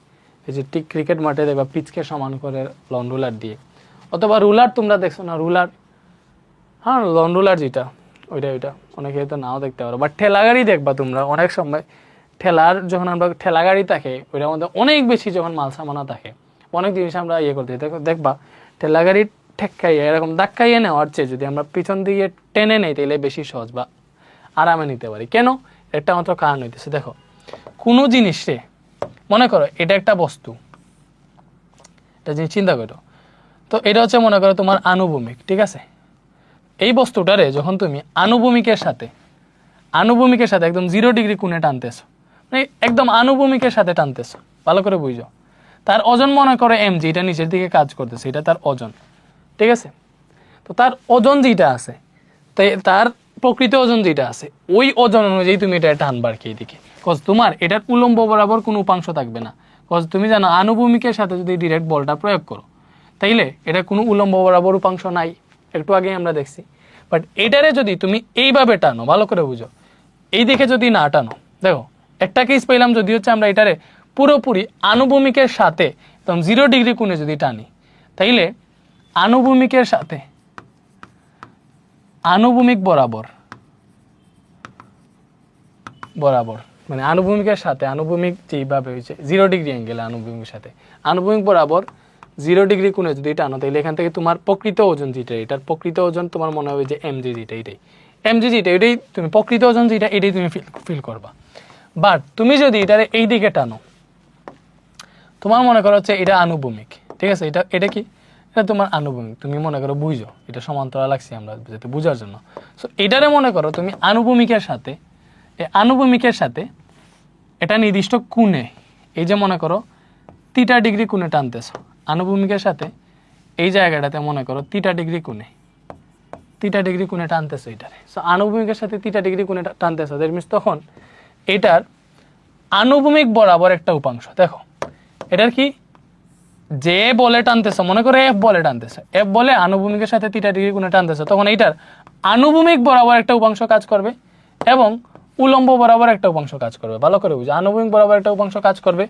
এই যে ঠিক ক্রিকেট মাঠে দেখবা পিচকে সমান করে লন রুলার দিয়ে। অথবা রুলার তোমরা দেখছো না, রুলার, হ্যাঁ লন রুলার যেটা ওইটা অনেকে হয়তো নাও দেখতে পারো, বাট ঠেলা গাড়ি দেখবা তোমরা অনেক সময়, ঠেলার যখন আমরা ঠেলা গাড়ি থাকে ওইটার মধ্যে অনেক বেশি যখন মাল সামানা থাকে, অনেক জিনিস আমরা ইয়ে করতে দেখবা ঠেক্কাইয়া এরকম ধাক্কাইয়া নেওয়ার চেয়ে যদি আমরা পিছন দিকে টেনে নেই তাহলে বেশি সহজ বা আরামে নিতে পারি। কেন? একটা মাত্র কারণ হইতেছে, দেখো কোনো জিনিসে মনে করো এটা একটা বস্তু, এটা জিনিস চিন্তা করো, তো এটা হচ্ছে মনে করো তোমার আনুভূমিক, ঠিক আছে? এই বস্তুটারে যখন তুমি আনুভূমিকের সাথে একদম 0 ডিগ্রি কোণে টানতেছো, মানে একদম আনুভূমিকের সাথে টানতেছো, ভালো করে বুঝো, তার ওজন মনে করো mg, এটা নিচের দিকে কাজ করতেছে, এটা তার ওজন, ঠিক আছে? তো তার ওজন যেটা আছে, তাই তার প্রকৃত ওজন যেটা আছে ওই ওজন অনুযায়ী তুমি এটা টানবা আর কি এইদিকে, কজ তোমার এটার উলম্ব বরাবর কোনো উপাংশ থাকবে না। কজ তুমি জানো আনুভূমিকের সাথে যদি ডিরেক্ট বলটা প্রয়োগ করো তাইলে এটা কোনো উলম্ব বরাবর উপাংশ নাই, একটু আগে আমরা দেখছি। বাট এটারে যদি তুমি এইভাবে টানো, ভালো করে বুঝো, এই দিকে যদি না টানো, দেখো একটা কেস পেলাম যদি হচ্ছে আমরা এটারে পুরোপুরি আনুভূমিকের সাথে একদম 0 ডিগ্রি কোণে যদি টানি, তাইলে আনুভূমিকের সাথে আনুভূমিক বরাবর মানে আনুভূমিকের সাথে আনুভূমিক যেইভাবে হয়েছে 0 ডিগ্রি অ্যাঙ্গেল আনুভূমিকের সাথে আনুভূমিক বরাবর 0 ডিগ্রি কোণে যদি টানো তাহলে এখান থেকে তোমার প্রকৃত ওজন যেটা, এটার প্রকৃত ওজন তোমার মনে হবে যে mg যেটা, এটাই তুমি প্রকৃত ওজন যেটা এটাই তুমি ফিল করবা। বাট তুমি যদি এটারে এই দিকে টানো, তোমার মনে করো হচ্ছে এটা আনুভূমিক, ঠিক আছে? এটা কি? এটা তোমার আনুভূমিক, তুমি মনে করো বুঝো, এটা সমান্তরাল লাগছে আমরা যাতে বুঝার জন্য। সো এটারে মনে করো তুমি আনুভূমিকের সাথে এটা নির্দিষ্ট কোণে, এই যে মনে করো 30 ডিগ্রি কোণে টানতেছো, আনুভূমিকের সাথে এই জায়গাটাতে মনে করো 30 ডিগ্রি কোণে টানতেছো এটারে। সো আনুভূমিকের সাথে 30 ডিগ্রি কোণে টানতেছো, দ্যাট মিনস তখন এটার আনুভূমিক বরাবর একটা উপাংশ, দেখো এটার কি যে বলে টানতেছো, মনে করো এফ বলে টানতেছো, এফ বলে আনুভূমিকের সাথে 30 ডিগ্রি কোণে টানতেছো, তখন এইটার আনুভূমিক বরাবর একটা উপাংশ কাজ করবে এবং উলম্ব বরাবর একটা উপাংশ কাজ করবে। ভালো করে বুঝো, আনুভূমিক বরাবর একটা উপাংশ কাজ করবে,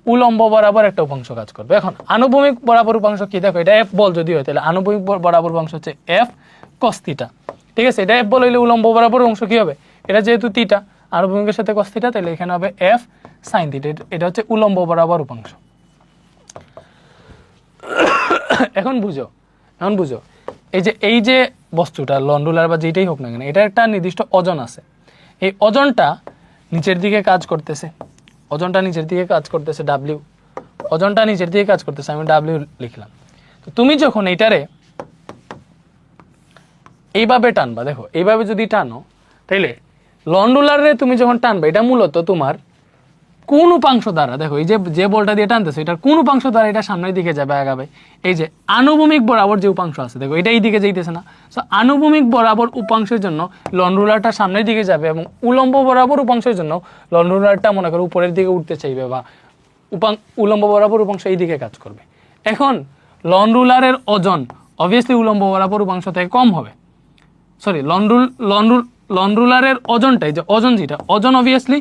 উলম্ব বরাবর একটা উপাংশ কাজ করবে। এখন আনুভূমিক বরাবর উপাংশ কি, দেখো এটা এফ বল যদি হয় তাহলে আনুভূমিক বরাবর উপাংশ হচ্ছে এফ কস থিটা, ঠিক আছে? এটা এফ বল হইলে উলম্ব বরাবর অংশ কি হবে, এটা যেহেতু থিটা আনুভূমিকের সাথে কস থিটা, তাহলে এখানে হবে এফ সাইন থিটা, এটা হচ্ছে উলম্ব বরাবর উপাংশ। এখন বুঝো এই যে বস্তুটা লন্ডুলার বা যেটাই হোক না কেন, এটা একটা নির্দিষ্ট ওজন আছে, এই ওজনটা নিচের দিকে কাজ করতেছে, ডাব্লিউ, ওজনটা নিচের দিকে কাজ করতেছে, আমি ডাব্লিউ লিখলাম। তো তুমি যখন এইটারে এইভাবে টানবা, দেখো এইভাবে যদি টানো তাইলে লন্ডুলারে তুমি যখন টানবে, এটা মূলত তোমার কোন উপাংশ দ্বারা, দেখো এই যে বলটা দিয়ে টানতেছো এটার কোন উপাংশ দ্বারা এটা সামনের দিকে যাবে আগাবে, এই যে আনুভূমিক বরাবর যে উপাংশ আছে, দেখো এটা এই দিকে যাইতেছে না, সো আনুভূমিক বরাবর উপাংশের জন্য লন্ডুলারটা সামনের দিকে যাবে এবং উলম্ব বরাবর উপাংশের জন্য লন্ডুলারটা মনে করো উপরের দিকে উঠতে চাইবে বা উলম্ব বরাবর উপাংশ এই দিকে কাজ করবে। এখন লন্ডুলারের ওজন অবভিয়াসলি উলম্ব বরাবর উপাংশ থেকে কম হবে, সরি লন্ডুলারের ওজনটাই যে ওজন যেটা, ওজন অবভিয়াসলি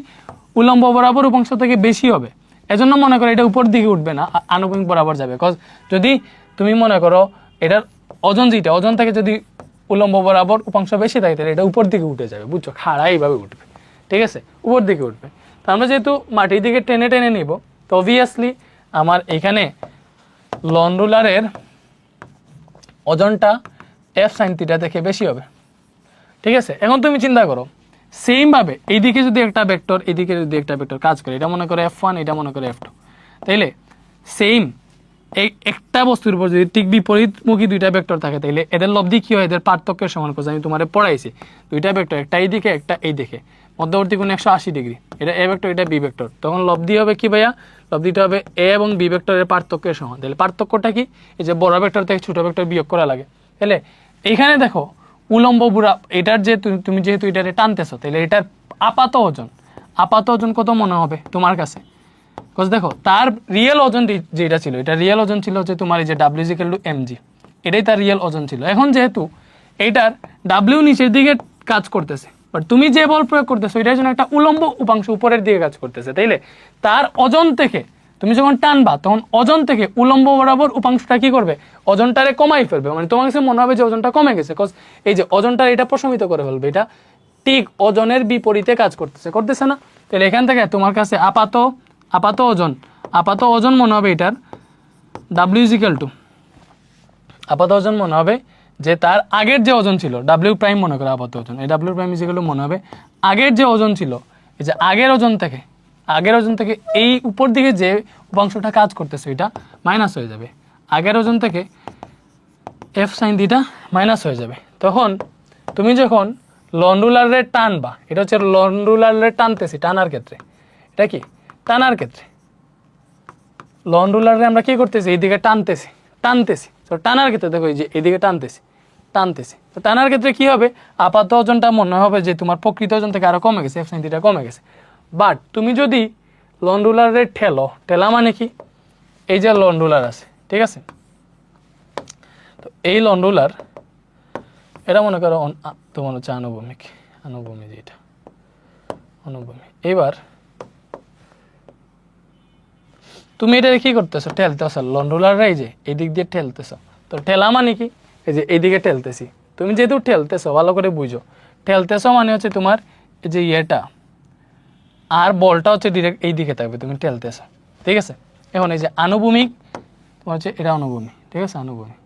উলম্ব বরাবর উপাংশ থেকে বেশি হবে, এজন্য মনে করো এটা উপর দিকে উঠবে না, আনুভূমিক বরাবর যাবে। কজ যদি তুমি মনে করো এটার ওজন যেটা, ওজন থেকে যদি উলম্ব বরাবর উপাংশ বেশি থাকে তাহলে এটা উপর দিকে উঠে যাবে, বুঝছো? খাড়া এইভাবে উঠবে, ঠিক আছে? উপর দিকে উঠবে। তো আমরা যেহেতু মাটির দিকে টেনে নিব, তো অবভিয়াসলি আমার এখানে লন্ডুলারের ওজনটা এফ সাইন থিটা থেকে বেশি হবে, ঠিক আছে? এখন তুমি চিন্তা করো সেম ভাবে এইদিকে যদি একটা ভেক্টর, এইদিকে যদি একটা ভেক্টর কাজ করে, এটা মনে করে F1, এটা মনে করে F2, তাইলে সেম এই একটা বস্তুর উপর যদি ঠিক বিপরীতমুখী দুইটা ভেক্টর থাকে তাইলে এদের লব্ধি কি হয়, এদের পার্থক্যের সমান করছে। আমি তোমারে পড়াইছি দুইটা ভেক্টর, একটা এই দিকে একটা এই দিকে, মধ্যবর্তী কোণ 180 ডিগ্রি, এটা এ ভেক্টর এটা বি ভেক্টর, তখন লব্ধি হবে কি ভাইয়া, লব্ধিটা হবে এ এবং বি ভেক্টরের পার্থক্যের সমান। তাহলে পার্থক্যটা কি, এই যে বড় ভেক্টর থেকে ছোট ভেক্টর বিয়োগ করা লাগে। তাহলে এইখানে দেখো উলম্ব বুড়া এটার যে তুমি যেহেতু এটারে টানতেছো, তাহলে এটার আপাত ওজন কত মনে হবে তোমার কাছে? কজ দেখো তার রিয়েল ওজন যেটা ছিল, এটা রিয়েল ওজন ছিল হচ্ছে তোমার এই যে W=mg, এটাই তার রিয়েল ওজন ছিল। এখন যেহেতু এইটার W নিচের দিকে কাজ করতেছে, বাট তুমি যে বল প্রয়োগ করতেছো এটার জন্য একটা উলম্ব উপাংশ উপরের দিকে কাজ করতেছে, তাইলে তার ওজন থেকে তুমি যখন টানবা তখন ওজন থেকে উলম্ব বরাবর উপাংশটা কি করবে, ওজনটারে কমাই ফেলবে, মানে তোমার কাছে মনে হবে যে ওজনটা কমে গেছে, কজ এই যে ওজনটা এটা প্রশমিত করে ফেলবে, এটা ঠিক ওজনের বিপরীতে কাজ করতেছে না। তাহলে এখান থেকে তোমার কাছে আপাত ওজন মনে হবে এটার ডাব্লিউ ইজ ইকুয়াল টু আপাত ওজন মনে হবে যে তার আগের যে ওজন ছিল ডাব্লিউ প্রাইম মনে করে আপাত ওজন, এই W prime is equal two মনে হবে আগের যে ওজন ছিল, এই যে আগের ওজন থেকে এই উপর দিকে যে উপাংশটা কাজ করতেছে এটা মাইনাস হয়ে যাবে, আগের ওজন থেকে এফ সাইন থিটা মাইনাস হয়ে যাবে। তখন তুমি যখন লন রুলারে টানবা, এটা হচ্ছে লন রুলারে টানতেছি, টানার ক্ষেত্রে এটা কি টানার ক্ষেত্রে লন রুলারে আমরা কি করতেছি এইদিকে টানতেছি তো টানার ক্ষেত্রে দেখো এই যে এইদিকে টানতেছি তো টানার ক্ষেত্রে কি হবে আপাত ওজনটা মনে হবে যে তোমার প্রকৃত ওজন থেকে আরো কমে গেছে, এফ সাইন থিটা কমে গেছে। বাট তুমি যদি লন রুলারে ঠেলা মানে কি এই যে লন রুলার আছে, ঠিক আছে, তো এই লন রুলার এটা মনে করো তোমার হচ্ছে আনুভূমিক যেটা অনুভূমিক। এবার তুমি এটা কি করতেছো ঠেলতেছো লন রুলাররা এই যে এই দিক দিয়ে ঠেলতেছো, তো ঠেলা মানে কি এই যে এইদিকে ঠেলতেছি, তুমি যেহেতু ঠেলতেছো ভালো করে বুঝো, ঠেলতেছো মানে হচ্ছে তোমার এই যে ইয়েটা আর বলটা হচ্ছে ডিরেক্ট এই দিকে থাকবে, তুমি ঠেলতেছো, ঠিক আছে। এখন এই যে আনুভূমিক তোমার হচ্ছে এটা অনুভূমিক, ঠিক আছে, আনুভূমিক।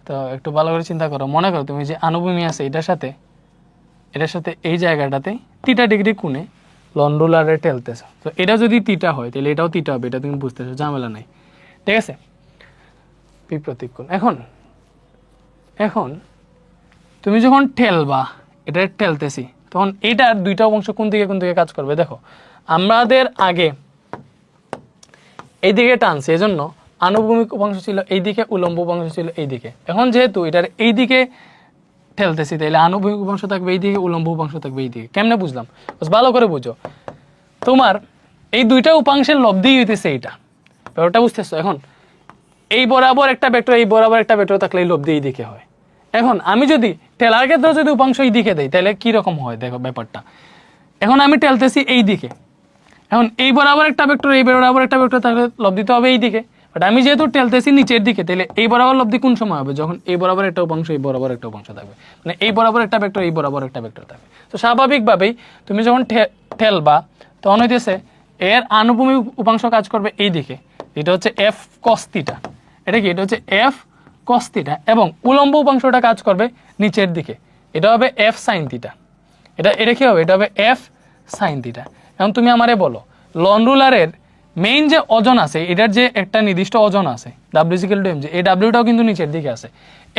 তো একটু ভালো করে চিন্তা করো, মনে করো তুমি যে আনুভূমিক আছে এটার সাথে এই জায়গাটাতে 30 ডিগ্রি কোণে লন রুলারে ঠেলতেছো, তো এটা যদি থিটা হয় তাহলে এটাও থিটা হবে, এটা তুমি বুঝতেছো, ঝামেলা নাই, ঠিক আছে, বিপ্রতীক কোণ। এখন তুমি যখন ঠেলবা, এটা ঠেলতেছি, তখন এটার দুইটা অংশ কোন দিকে কাজ করবে দেখো, আমাদের আগে এইদিকে টানছে, এজন্য আনুভূমিক উপাংশ ছিল এইদিকে, উলম্ব উপাংশ ছিল এইদিকে। এখন যেহেতু এটার এইদিকে ঠেলতেছি তাইলে আনুভূমিক উপাংশ থাকবে এইদিকে, উলম্ব উপাংশ থাকবে এইদিকে। কেমনে বুঝলাম ভালো করে বুঝো, তোমার এই দুইটা উপাংশের লব্ধি হইতেছে এইটা, ব্যাপারটা বুঝতেছো। এখন এই বরাবর একটা ভেক্টর, এই বরাবর একটা ভেক্টর থাকলে এই লব্ধি এই দিকে হয়। এখন আমি যদি টেলার ক্ষেত্রে যদি উপাংশ এই দিকে দেই তাহলে কি রকম হয় দেখো ব্যাপারটা। এখন আমি টেলতেছি এই দিকে, এখন এই বরাবর একটা ভেক্টর, এই বরাবর একটা ভেক্টর থাকলে লব্ধি তো হবে এই দিকে, বাট আমি যেহেতু টেলতেছি নিচের দিকে, তাহলে এই বরাবর লব্ধি কোন সময় হবে যখন এই বরাবর একটা উপাংশ, এই বরাবর একটা উপাংশ থাকবে, মানে এই বরাবর একটা ভেক্টর, এই বরাবর একটা ভেক্টর থাকবে। তো স্বাভাবিকভাবেই তুমি যখন ঠেলবা তখন হইতেছে এর আনুভূমিক উপাংশ কাজ করবে এই দিকে, এটা হচ্ছে এফ কস থিটা, এটা কি এটা হচ্ছে এফ কস থিটা, এবং উলম্ব উপাংশটা কাজ করবে নিচের দিকে, এটা হবে এফ সাইন থিটা, এটা কি হবে এটা হবে এফ সাইন থিটা। এখন তুমি আমারে বলো লন রুলারের মেইন যে ওজন আছে এটার যে একটা নির্দিষ্ট ওজন আছে W equal to M G, এই ডাব্লিউটাও কিন্তু নিচের দিকে আছে,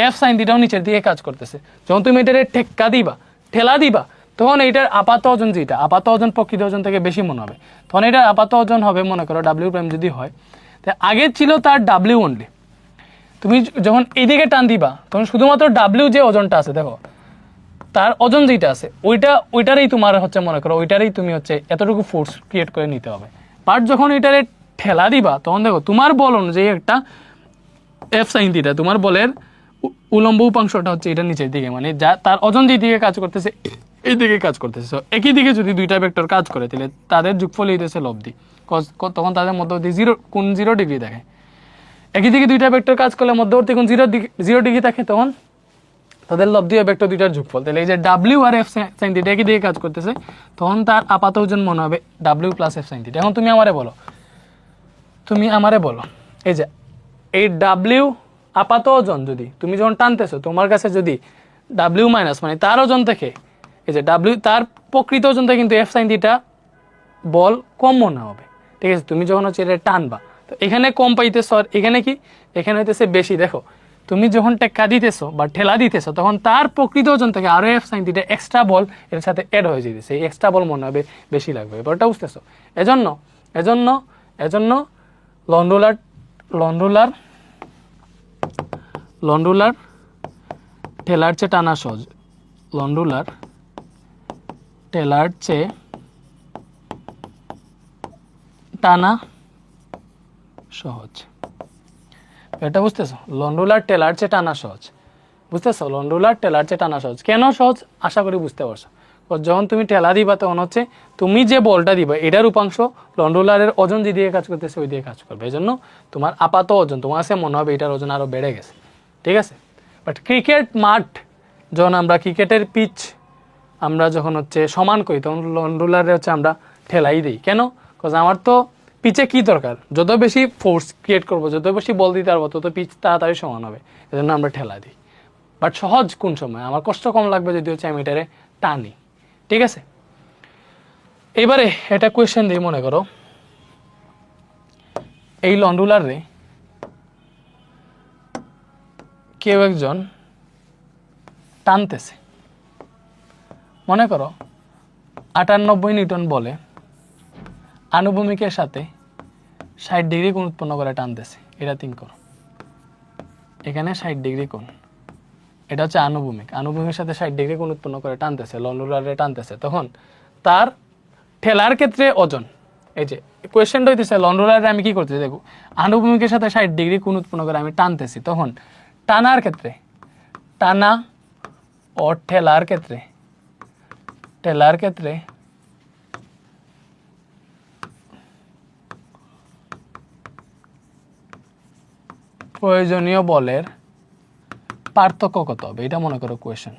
এফ সাইন থিটাও নিচের দিকে কাজ করতেছে। যখন তুমি এটারে ঠেলা দিবা তখন এইটার আপাত ওজন যেটা আপাত ওজন প্রকৃত ওজন থেকে বেশি মনে হবে, তখন এটার আপাত ওজন হবে মনে করো ডাব্লিউ প্রাইম যদি হয়, আগে ছিল তার ডাব্লিউ অনলি, তুমি যখন এইদিকে টান দিবা তখন শুধুমাত্র ডাব্লিউ যে ওজনটা আছে দেখো তার ওজন যেটা আছে ওইটারই তোমার হচ্ছে মনে করো ওইটারই তুমি হচ্ছে এতটুকু ফোর্স ক্রিয়েট করে নিতে হবে। বাট যখন এটারে ঠেলা দিবা তখন দেখো তোমার বল অনুযায়ী একটা এফ সাইন থিটা, তোমার বলের উলম্ব উপাংশটা হচ্ছে এটা নিচের দিকে, মানে যা তার ওজন যেই দিকে কাজ করতেছে এই দিকে কাজ করতেছে। একই দিকে যদি দুইটা ভেক্টর কাজ করে তাহলে তাদের যোগফল হইতেছে লব্ধি, তখন তাদের মধ্যবর্তী কোণ 0 ডিগ্রি দেখে। একই দিকে দুইটা ভেক্টর কাজ করলে মধ্যবর্তী কোণ 0 ডিগ্রি থাকে, তখন তাদের লব্ধি ও ভেক্টর দুইটার যোগফল। তাহলে এই যে ডাব্লিউ আর এফ সাইন থিটা একই দিকে কাজ করতেছে, তখন তার আপাত ওজন মনে হবে W plus F sine theta. এখন তুমি আমারে বলো এই যে এই ডাব্লিউ আপাত ওজন যদি তুমি যখন টানতেছো তোমার কাছে যদি ডাব্লিউ মাইনাস মানে তার ওজন থেকে এই যে ডাব্লিউ তার প্রকৃত ওজন থেকে কিন্তু এফ সাইন থিটা বল কম মনে হবে, ঠিক আছে। তুমি যখন হচ্ছে এটা টানবা তো এখানে কম পাইতেছো আর এখানে কি এখানে হইতেছে বেশি। দেখো তুমি যখন টেক্কা দিতেছো বা ঠেলা দিতেছো তখন তার প্রকৃত ওজন থেকে আরো এফ সাইন থিটা এক্সট্রা বল এর সাথে অ্যাড হয়ে যেতেছে, এই এক্সট্রা বল মনে হবে বেশি লাগবে, ব্যাপারটা বুঝতেছো। এজন্য লন রুলার ঠেলার চেয়ে টানা সহজ, লন রুলার ঠেলার চেয়ে টানা সহজ, এটা বুঝতেছো। লন রুলার টেলার চেয়ে টানা সহজ, বুঝতেছো, লন রুলার টেলার চেয়ে টানা সহজ। কেন সহজ আশা করি বুঝতে পারছো। যখন তুমি ঠেলা দিবা তখন হচ্ছে তুমি যে বলটা দিবা এটার উপাংশ লন রুলারের ওজন যে দিয়ে কাজ করতেছে ওই দিয়ে কাজ করবে, এই জন্য তোমার আপাত ওজন তোমার কাছে মনে হবে এটার ওজন আরো বেড়ে গেছে, ঠিক আছে। বাট ক্রিকেট মাঠ যখন আমরা ক্রিকেটের পিচ আমরা যখন হচ্ছে সমান করি তখন লন রুলারে হচ্ছে আমরা ঠেলাই দিই, কেন? বিকজ আমার তো পিচে কি দরকার, যত বেশি ফোর্স ক্রিয়েট করবো, যত বেশি বল দিতে পারবো, তত পিচ তাড়াতাড়ি সমান হবে, এজন্য আমরা ঠেলা দিই। বাট সহজ কোন সময়, আমার কষ্ট কম লাগবে যদি হচ্ছে আমি এটারে টানি। ঠিক আছে, এবারে এটা কোয়েশ্চেন দিই, মনে করো এই লন রুলারে কেউ একজন টানতেছে, মনে করো 98 নিউটন বলে আনুভূমিকের সাথে 60 ডিগ্রি কোণ উৎপন্ন করে টানতেছে। এটা থিঙ্ক করো, এখানে 60 ডিগ্রি কোণ, এটা হচ্ছে আনুভূমিক, আনুভূমিকের সাথে 60 ডিগ্রি কোণ উৎপন্ন করে টানতেছে, লন রুলারে টানতেছে। তখন তার ঠেলার ক্ষেত্রে ওজন, এই যে কোয়েশ্চেনটা হইতেছে লন রুলারে আমি কি করতেছি, দেখো আনুভূমিকের সাথে 60 ডিগ্রি কোণ উৎপন্ন করে আমি টানতেছি, তখন টানার ক্ষেত্রে, টানা ও ঠেলার ক্ষেত্রে, ঠেলার ক্ষেত্রে প্রয়োজনীয় বলের পার্থক্য কত হবে, এটা মনে করো কোয়েশ্চেন।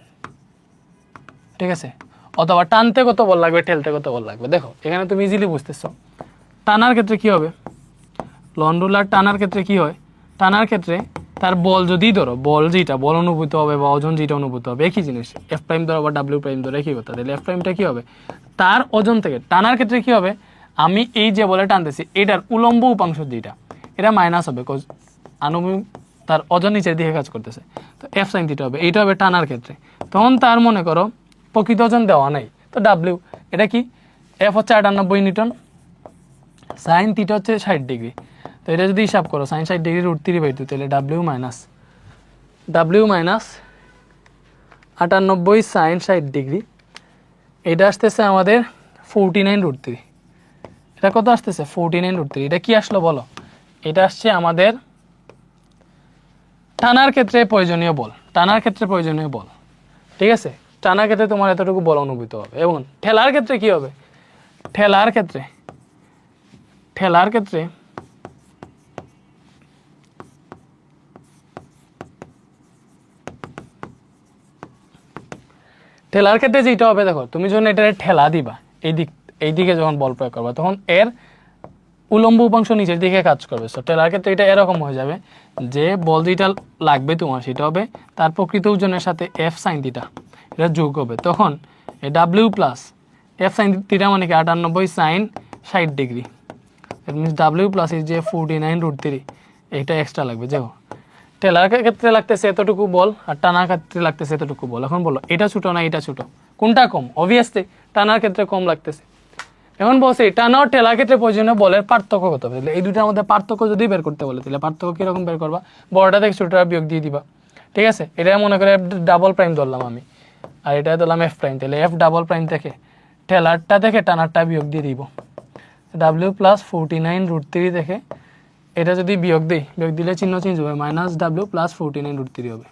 ঠিক আছে, অথবা টানতে কত বল লাগবে, ঠেলতে কত বল লাগবে। দেখো এখানে তুমি ইজিলি বুঝতেছো, টানার ক্ষেত্রে কি হবে, লন রুলার টানার ক্ষেত্রে কি হয়, টানার ক্ষেত্রে তার বল যদি ধরো, বল যেটা বল অনুভূত হবে বা ওজন যেটা অনুভূত হবে একই জিনিস, এফ প্রাইম ধরো বা ডাব্লিউ প্রাইম ধরো একই কথা, তাহলে এফ প্রাইমটা কি হবে, তার ওজন থেকে টানার ক্ষেত্রে কি হবে, আমি এই যে বলে টানতেছি এটার উলম্ব উপাংশ যেটা, এটা মাইনাস হবে, কজ আনুভূমিক তার ওজন নিচের দিকে কাজ করতেছে, তো এফ সাইন থিটা হবে, এইটা হবে টানার ক্ষেত্রে। তখন তার মনে করো প্রকৃত ওজন দেওয়া নাই, তো ডাব্লিউ, এটা কি এফ হচ্ছে 98 নিউটন, সাইন থিটা হচ্ছে 60 ডিগ্রি, তো এটা যদি হিসাব করো সাইন 60 ডিগ্রি √3/2, তাহলে ডাব্লিউ মাইনাস 98 সাইন 60 ডিগ্রি, এটা আসতেছে আমাদের 49√3, এটা কত আসতেছে 49√3। এটা কি আসলো বলো, এটা আসছে আমাদের টানার ক্ষেত্রে প্রয়োজনীয় বল, টানার ক্ষেত্রে প্রয়োজনীয় বল। ঠিক আছে, টানার ক্ষেত্রে তোমার এতটুকু বল অনুভূত হবে। এবং ঠেলার ক্ষেত্রে কি হবে, ঠেলার ক্ষেত্রে, ঠেলার ক্ষেত্রে ঠেলার ক্ষেত্রে যেটা হবে, দেখো তুমি যখন এটা ঠেলা দিবা এই দিকে যখন বল প্রয়োগ করবা, তখন এর উলম্ব উপাংশ নিচের দিকে কাজ করবে। সো ঠেলার ক্ষেত্রে এটা এরকম হয়ে যাবে যে বল যেটা লাগবে তোমার সেটা হবে তার প্রকৃত ওজনের সাথে এফ সাইন থিটা, এটা যোগ হবে। তখন এ W plus F sine theta মানে কি 98 sine 60 degree, that means W plus এই যে 49√3, এইটা এক্সট্রা লাগবে। দেখো ঠেলার ক্ষেত্রে লাগতেছে এতটুকু বল আর টানার ক্ষেত্রে লাগতেছে এতটুকু বল। এখন বলো এটা ছোটো না এটা ছোটো, কোনটা কম? অবভিয়াসলি টানার ক্ষেত্রে কম লাগতেছে। এখন বলছি টানা ও ঠেলার ক্ষেত্রে প্রয়োজনীয় বলের পার্থক্য কত হবে, এই দুটার মধ্যে পার্থক্য যদি বের করতে বলে তাহলে পার্থক্য কীরকম বের করবা, বড়টা থেকে ছোটোটা বিয়োগ দিয়ে দিবা। ঠিক আছে, এটা মনে করে এফ ডাবল প্রাইম ধরলাম আমি, আর এটা ধরলাম এফ প্রাইম, তাহলে এফ ডাবল প্রাইম থেকে ঠেলারটা থেকে টানারটা বিয়োগ দিয়ে দিব, ডাব্লিউ প্লাস 49√3 থেকে এটা যদি বিয়োগ দিই, বিয়োগ দিলে চিহ্ন চেঞ্জ হবে, মাইনাস ডাব্লিউ প্লাস 49√3 হবে।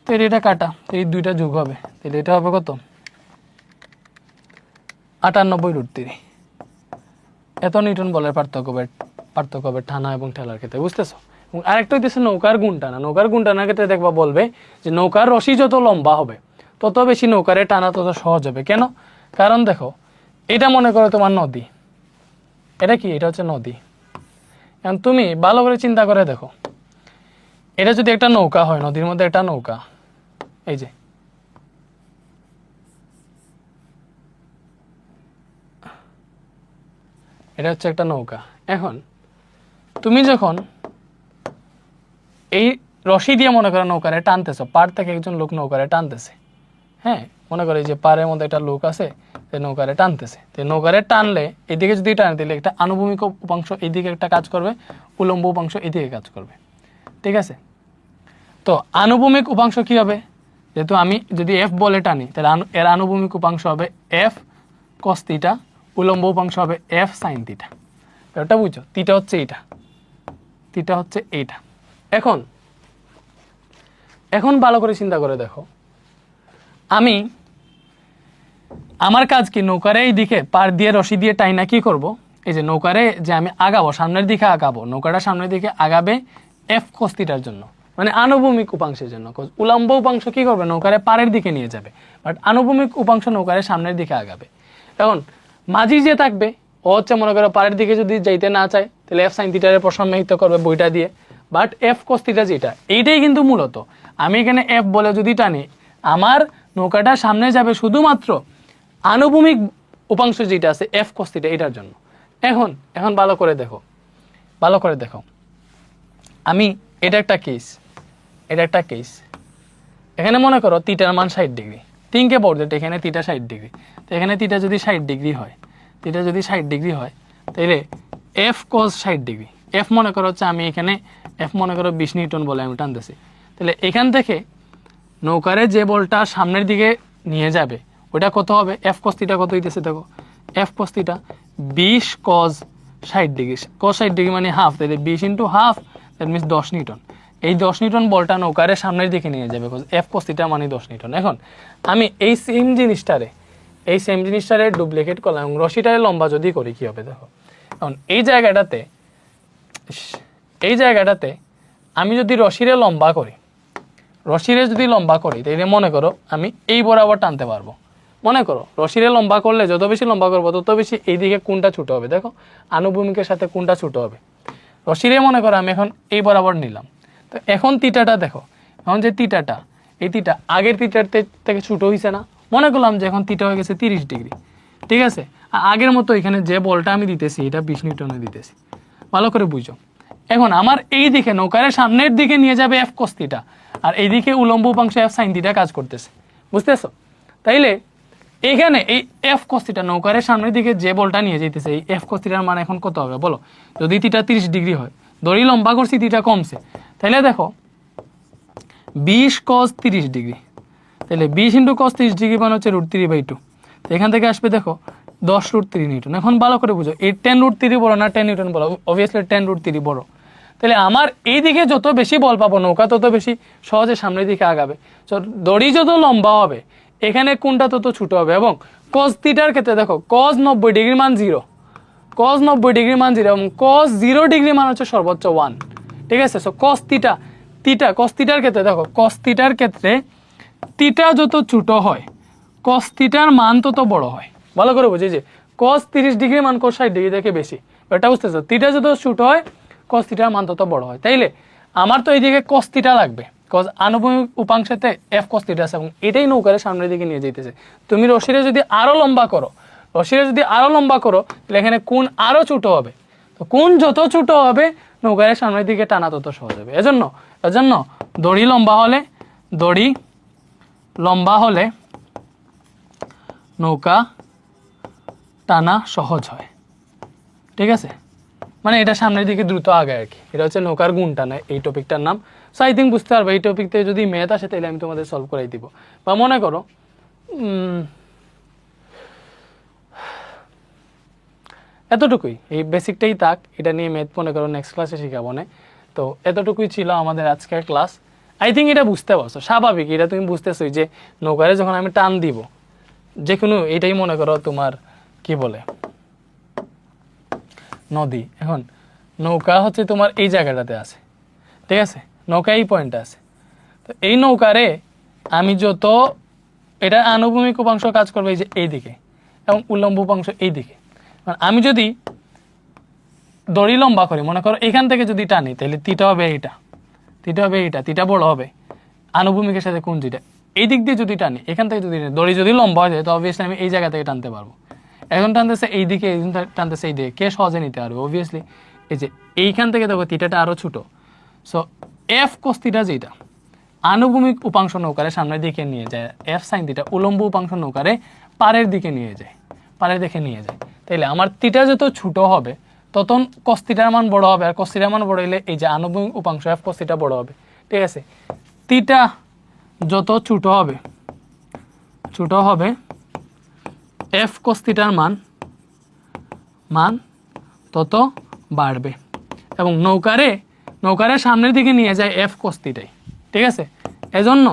তো এটা কাটা, এই দুইটা যোগ হবে, তাহলে এটা হবে কত 98√3। এত নিউটন বলের পার্থক্য হবে টানা এবং ঠেলার ক্ষেত্রে, বুঝতেছো? এবং আরেকটা হইতেছে নৌকার গুণ টানা। নৌকার গুণ টানার ক্ষেত্রে দেখবা বলবে যে নৌকার রশি যত লম্বা হবে তত বেশি নৌকারে টানা তত সহজ হবে। কেন? কারণ দেখো এটা মনে করো তোমার নদী, এটা কি, এটা হচ্ছে নদী। এখন তুমি ভালো করে চিন্তা করে দেখো, এটা যদি একটা নৌকা হয়, নদীর মধ্যে একটা নৌকা, এই যে এটা হচ্ছে একটা নৌকা। এখন তুমি যখন এই রশি দিয়ে মনে করো নৌকারে টানতেছো, পাড় থেকে একজন লোক নৌকারে টানতেছে, হ্যাঁ মনে করো যে পাড়ের মধ্যে একটা লোক আছে, নৌকারে টানতেছে, তো নৌকারে টানলে এদিকে যদি টানে দিলে একটা আনুভূমিক উপাংশ এইদিকে একটা কাজ করবে, উলম্ব উপাংশ এদিকে কাজ করবে। ঠিক আছে, তো আনুভূমিক উপাংশ কি হবে, যেহেতু আমি যদি এফ বলে টানি তাহলে এর আনুভূমিক উপাংশ হবে এফ কস থিটা, উলম্ব উপাংশ হবে এফ সাইন থিটা। এটা বুঝছো, থিটা হচ্ছে এইটা, থিটা হচ্ছে এইটা। এখন ভালো করে চিন্তা করে দেখো, আমি আমার কাজ কি, নৌকারে এই দিকে পার দিয়ে রশি দিয়ে টাইনা কি করব, এই যে নৌকারে যে আমি আগাবো, সামনের দিকে আগাবো, নৌকাটা সামনের দিকে আগাবে এফ কস থিটার জন্য, মানে আনুভূমিক উপাংশের জন্য। উলম্ব উপাংশ কি করবে, নৌকারে পাড়ের দিকে নিয়ে যাবে, বাট আনুভূমিক উপাংশ নৌকারে সামনের দিকে আগাবে। এখন মাঝি যে থাকবে ও হচ্ছে মনে করো পারের দিকে যদি যাইতে না চায় তাহলে এফ সাইন থিটারে প্রসঙ্গিত করবে বইটা দিয়ে, বাট এফ কস থিটা যেটা এইটাই কিন্তু মূলত আমি এখানে এফ বলে যদি টানি আমার নৌকাটা সামনে যাবে শুধুমাত্র আনুভূমিক উপাংশ যেটা আছে এফ কস থিটা এটার জন্য। এখন এখন ভালো করে দেখো আমি এটা একটা কেস এখানে মনে করো থিটার মান 60 ডিগ্রি, থিঙ্ক অ্যাবাউট দ্যাট, এখানে থিটা 60 ডিগ্রি, তো এখানে থিটা যদি 60 ডিগ্রি হয়, তাহলে এফ কস 60 ডিগ্রি, এফ মনে করো হচ্ছে আমি এখানে এফ মনে করো 20 নিউটন বলে আমি টানতেছি, তাহলে এখান থেকে নৌকারে যে বলটা সামনের দিকে নিয়ে যাবে ওটা কত হবে, এফ কস থিটা কত হইতেছে দেখো, এফ কস থিটা 20 কস 60 ডিগ্রি, কস 60 ডিগ্রি মানে হাফ, তাহলে 20 into half that means 10 Newton. এই 10 নিউটন বলটা নৌকারে সামনের দিকে নিয়ে যাবে, এফ কস থিটা মানে 10 নিউটন। এখন আমি এই সেম জিনিসটারে ডুপ্লিকেট করলাম এবং রশিটারে লম্বা যদি করি কি হবে দেখো। এখন এই জায়গাটাতে আমি যদি রশিরে যদি লম্বা করি তাহলে মনে করো আমি এই বরাবর টানতে পারবো। মনে করো রশিরে লম্বা করলে যত বেশি লম্বা করবো তত বেশি এইদিকে কোনটা ছোট হবে দেখো, আনুভূমিকের সাথে কোনটা ছোট হবে। রশিরে মনে করো আমি এখন এই বরাবর নিলাম, তো এখন থিটাটা দেখো, এখন যে এই থিটা আগের থিটার থেকে ছোট হয়েছে না, মনে করলাম যে এখন থিটা হয়ে গেছে 30 ডিগ্রি, ঠিক আছে। আর আগের মতো এখানে যে বলটা আমি দিতেছি এটা 20 নিউটনে দিতেছি, ভালো করে বুঝো। এখন আমার এই দিকে নৌকারের সামনের দিকে নিয়ে যাবে এফ কস থিটা, আর এইদিকে উলম্ব উপাংশ এফ সাইন থিটা কাজ করতেছে, বুঝতেছো? তাইলে এইখানে এই এফ কস থিটা নৌকারের সামনের দিকে যে বলটা নিয়ে যেতেছে এই এফ কস থিটার মান এখন কত হবে বলো? যদি থিটা 30 ডিগ্রি হয়, দড়ি লম্বা করছি থিটা কমছে, তাহলে দেখো 20 কস 30 ডিগ্রি, তাহলে 20 ইন্টু কস 30 ডিগ্রি মানে হচ্ছে √3/2, তো এখান থেকে আসবে দেখো 10√3 নিউটন। এখন ভালো করে বুঝো এই 10√3 বড় না 10 নিউটন বড়? অবভিয়াসলি 10√3 বড়। তাহলে আমার এই দিকে যত বেশি বল পাবো নৌকা তত বেশি সহজে সামনের দিকে আগাবে, দড়ি যত লম্বা হবে এখানে কোনটা তত ছোট হবে। এবং কস থিটার ক্ষেত্রে দেখো কস 90 ডিগ্রি মান 0, কস 90 ডিগ্রি মান 0 এবং কস 0 ডিগ্রি মান হচ্ছে সর্বোচ্চ 1, ঠিক আছে। সো কস থিটার ক্ষেত্রে দেখো, কস থিটার ক্ষেত্রে থিটা যত ছোট হয় কস থিটার মান তত বড় হয়। ভালো করে বুঝি যে কস 30 ডিগ্রি মান কস 60 ডিগ্রি থেকে বেশি, এটা বুঝতেছো? থিটা যত ছোট হয় কস থিটার মান তত বড় হয়। তাইলে আমার তো এইদিকে কস থিটা লাগবে, কজ আনুভূমিক উপাংশতে এফ কস থিটা আছে এবং এটাই নৌকারে সামনের দিকে নিয়ে যেতেছে। তুমি রশিরে যদি আরো লম্বা করো তাহলে এখানে কোণ আরো ছোট হবে, তো কোণ যত ছোট হবে নৌকারে সামনের দিকে টানা তত সহজ হবে। এজন্য দড়ি লম্বা হলে নৌকা টানা সহজ হয়, ঠিক আছে। মানে এটা সামনের দিকে দ্রুত আগে আর কি, এটা হচ্ছে নৌকার গুণ টানা, এই টপিকটার নাম। সো আই থিঙ্ক বুঝতে পারবে এই টপিক থেকে যদি ম্যাথ আসে তাহলে আমি তোমাদের সলভ করাই দিব। বা মনে করো এতটুকুই, এই বেসিকটাই থাক, এটা নিয়ে ম্যাথ মনে করো নেক্সট ক্লাসে শিখাবো না। তো এতটুকুই ছিল আমাদের আজকের ক্লাস। আই থিঙ্ক এটা বুঝতে পারছো, স্বাভাবিক, এটা তুমি বুঝতেছোই যে নৌকারে যখন আমি টান দিব যে কোনো, এটাই মনে করো তোমার কি বলে নদী। এখন নৌকা হচ্ছে তোমার এই জায়গাটাতে আছে, ঠিক আছে, নৌকা এই পয়েন্টে আছে, তো এই নৌকারে আমি যত, এটা আনুভূমিক উপাংশ কাজ করবে এই যে এইদিকে এবং উল্লম্ব উপাংশ এইদিকে। আমি যদি দড়ি লম্বা করি, মনে করো এখান থেকে যদি টানি তাহলে থিটা হবে এইটা, থিটা বড় হবে আনুভূমিকের সাথে কোণ যেটা, এই দিক দিয়ে যদি টানি, এখান থেকে যদি দড়ি যদি লম্বা হয়ে যায় তো অবভিয়াসলি আমি এই জায়গা থেকে টানতে পারবো। এখন টানতেছে এই দিকে, একজন টানতেছে এই দিকে, কে সহজে নিতে পারবে? অবভিয়াসলি এই যে এইখান থেকে দেখো থিটাটা আরো ছোট। সো এফ কোস থিটা যেটা আনুভূমিক উপাংশ নৌকারে সামনের দিকে নিয়ে যায়, এফ সাইন থিটা উলম্ব উপাংশ নৌকারে পারের দিকে নিয়ে যায়। তাইলে আমার থিটা যত ছোট হবে তত কস থিটার মান বড় হবে, আর কস থিটার মান বড় হলে এই যে আনুভূমিক উপাংশ এফ কস থিটা বড় হবে, ঠিক আছে। থিটা যত ছোট হবে এফ কস থিটার মান তত বাড়বে এবং নৌকারে সামনের দিকে নিয়ে যায় এফ কস থিটাই, ঠিক আছে। এজন্য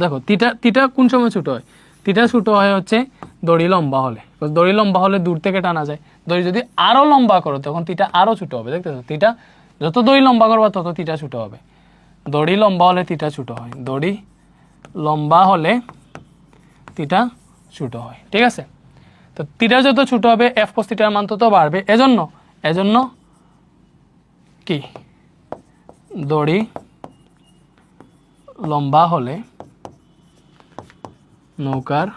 দেখো থিটা কোন সময় ছোট হয়? থিটা ছোট হয় হচ্ছে দড়ি লম্বা হলে দূর থেকে টানা যায়। দড়ি যদি আরো লম্বা করো তখন থিটা আরো ছোট হবে, দেখতেছো? থিটা যত দড়ি লম্বা করবা তত থিটা ছোট হবে। দড়ি লম্বা হলে থিটা ছোট হয়, ঠিক আছে। তো থিটা যত ছোট হবে এফ cos থিটার মান তত বাড়বে। এজন্য কি দড়ি লম্বা হলে নৌকার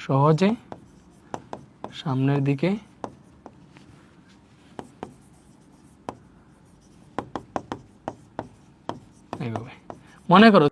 সহজে সামনের দিকে এগোবে। মনে করো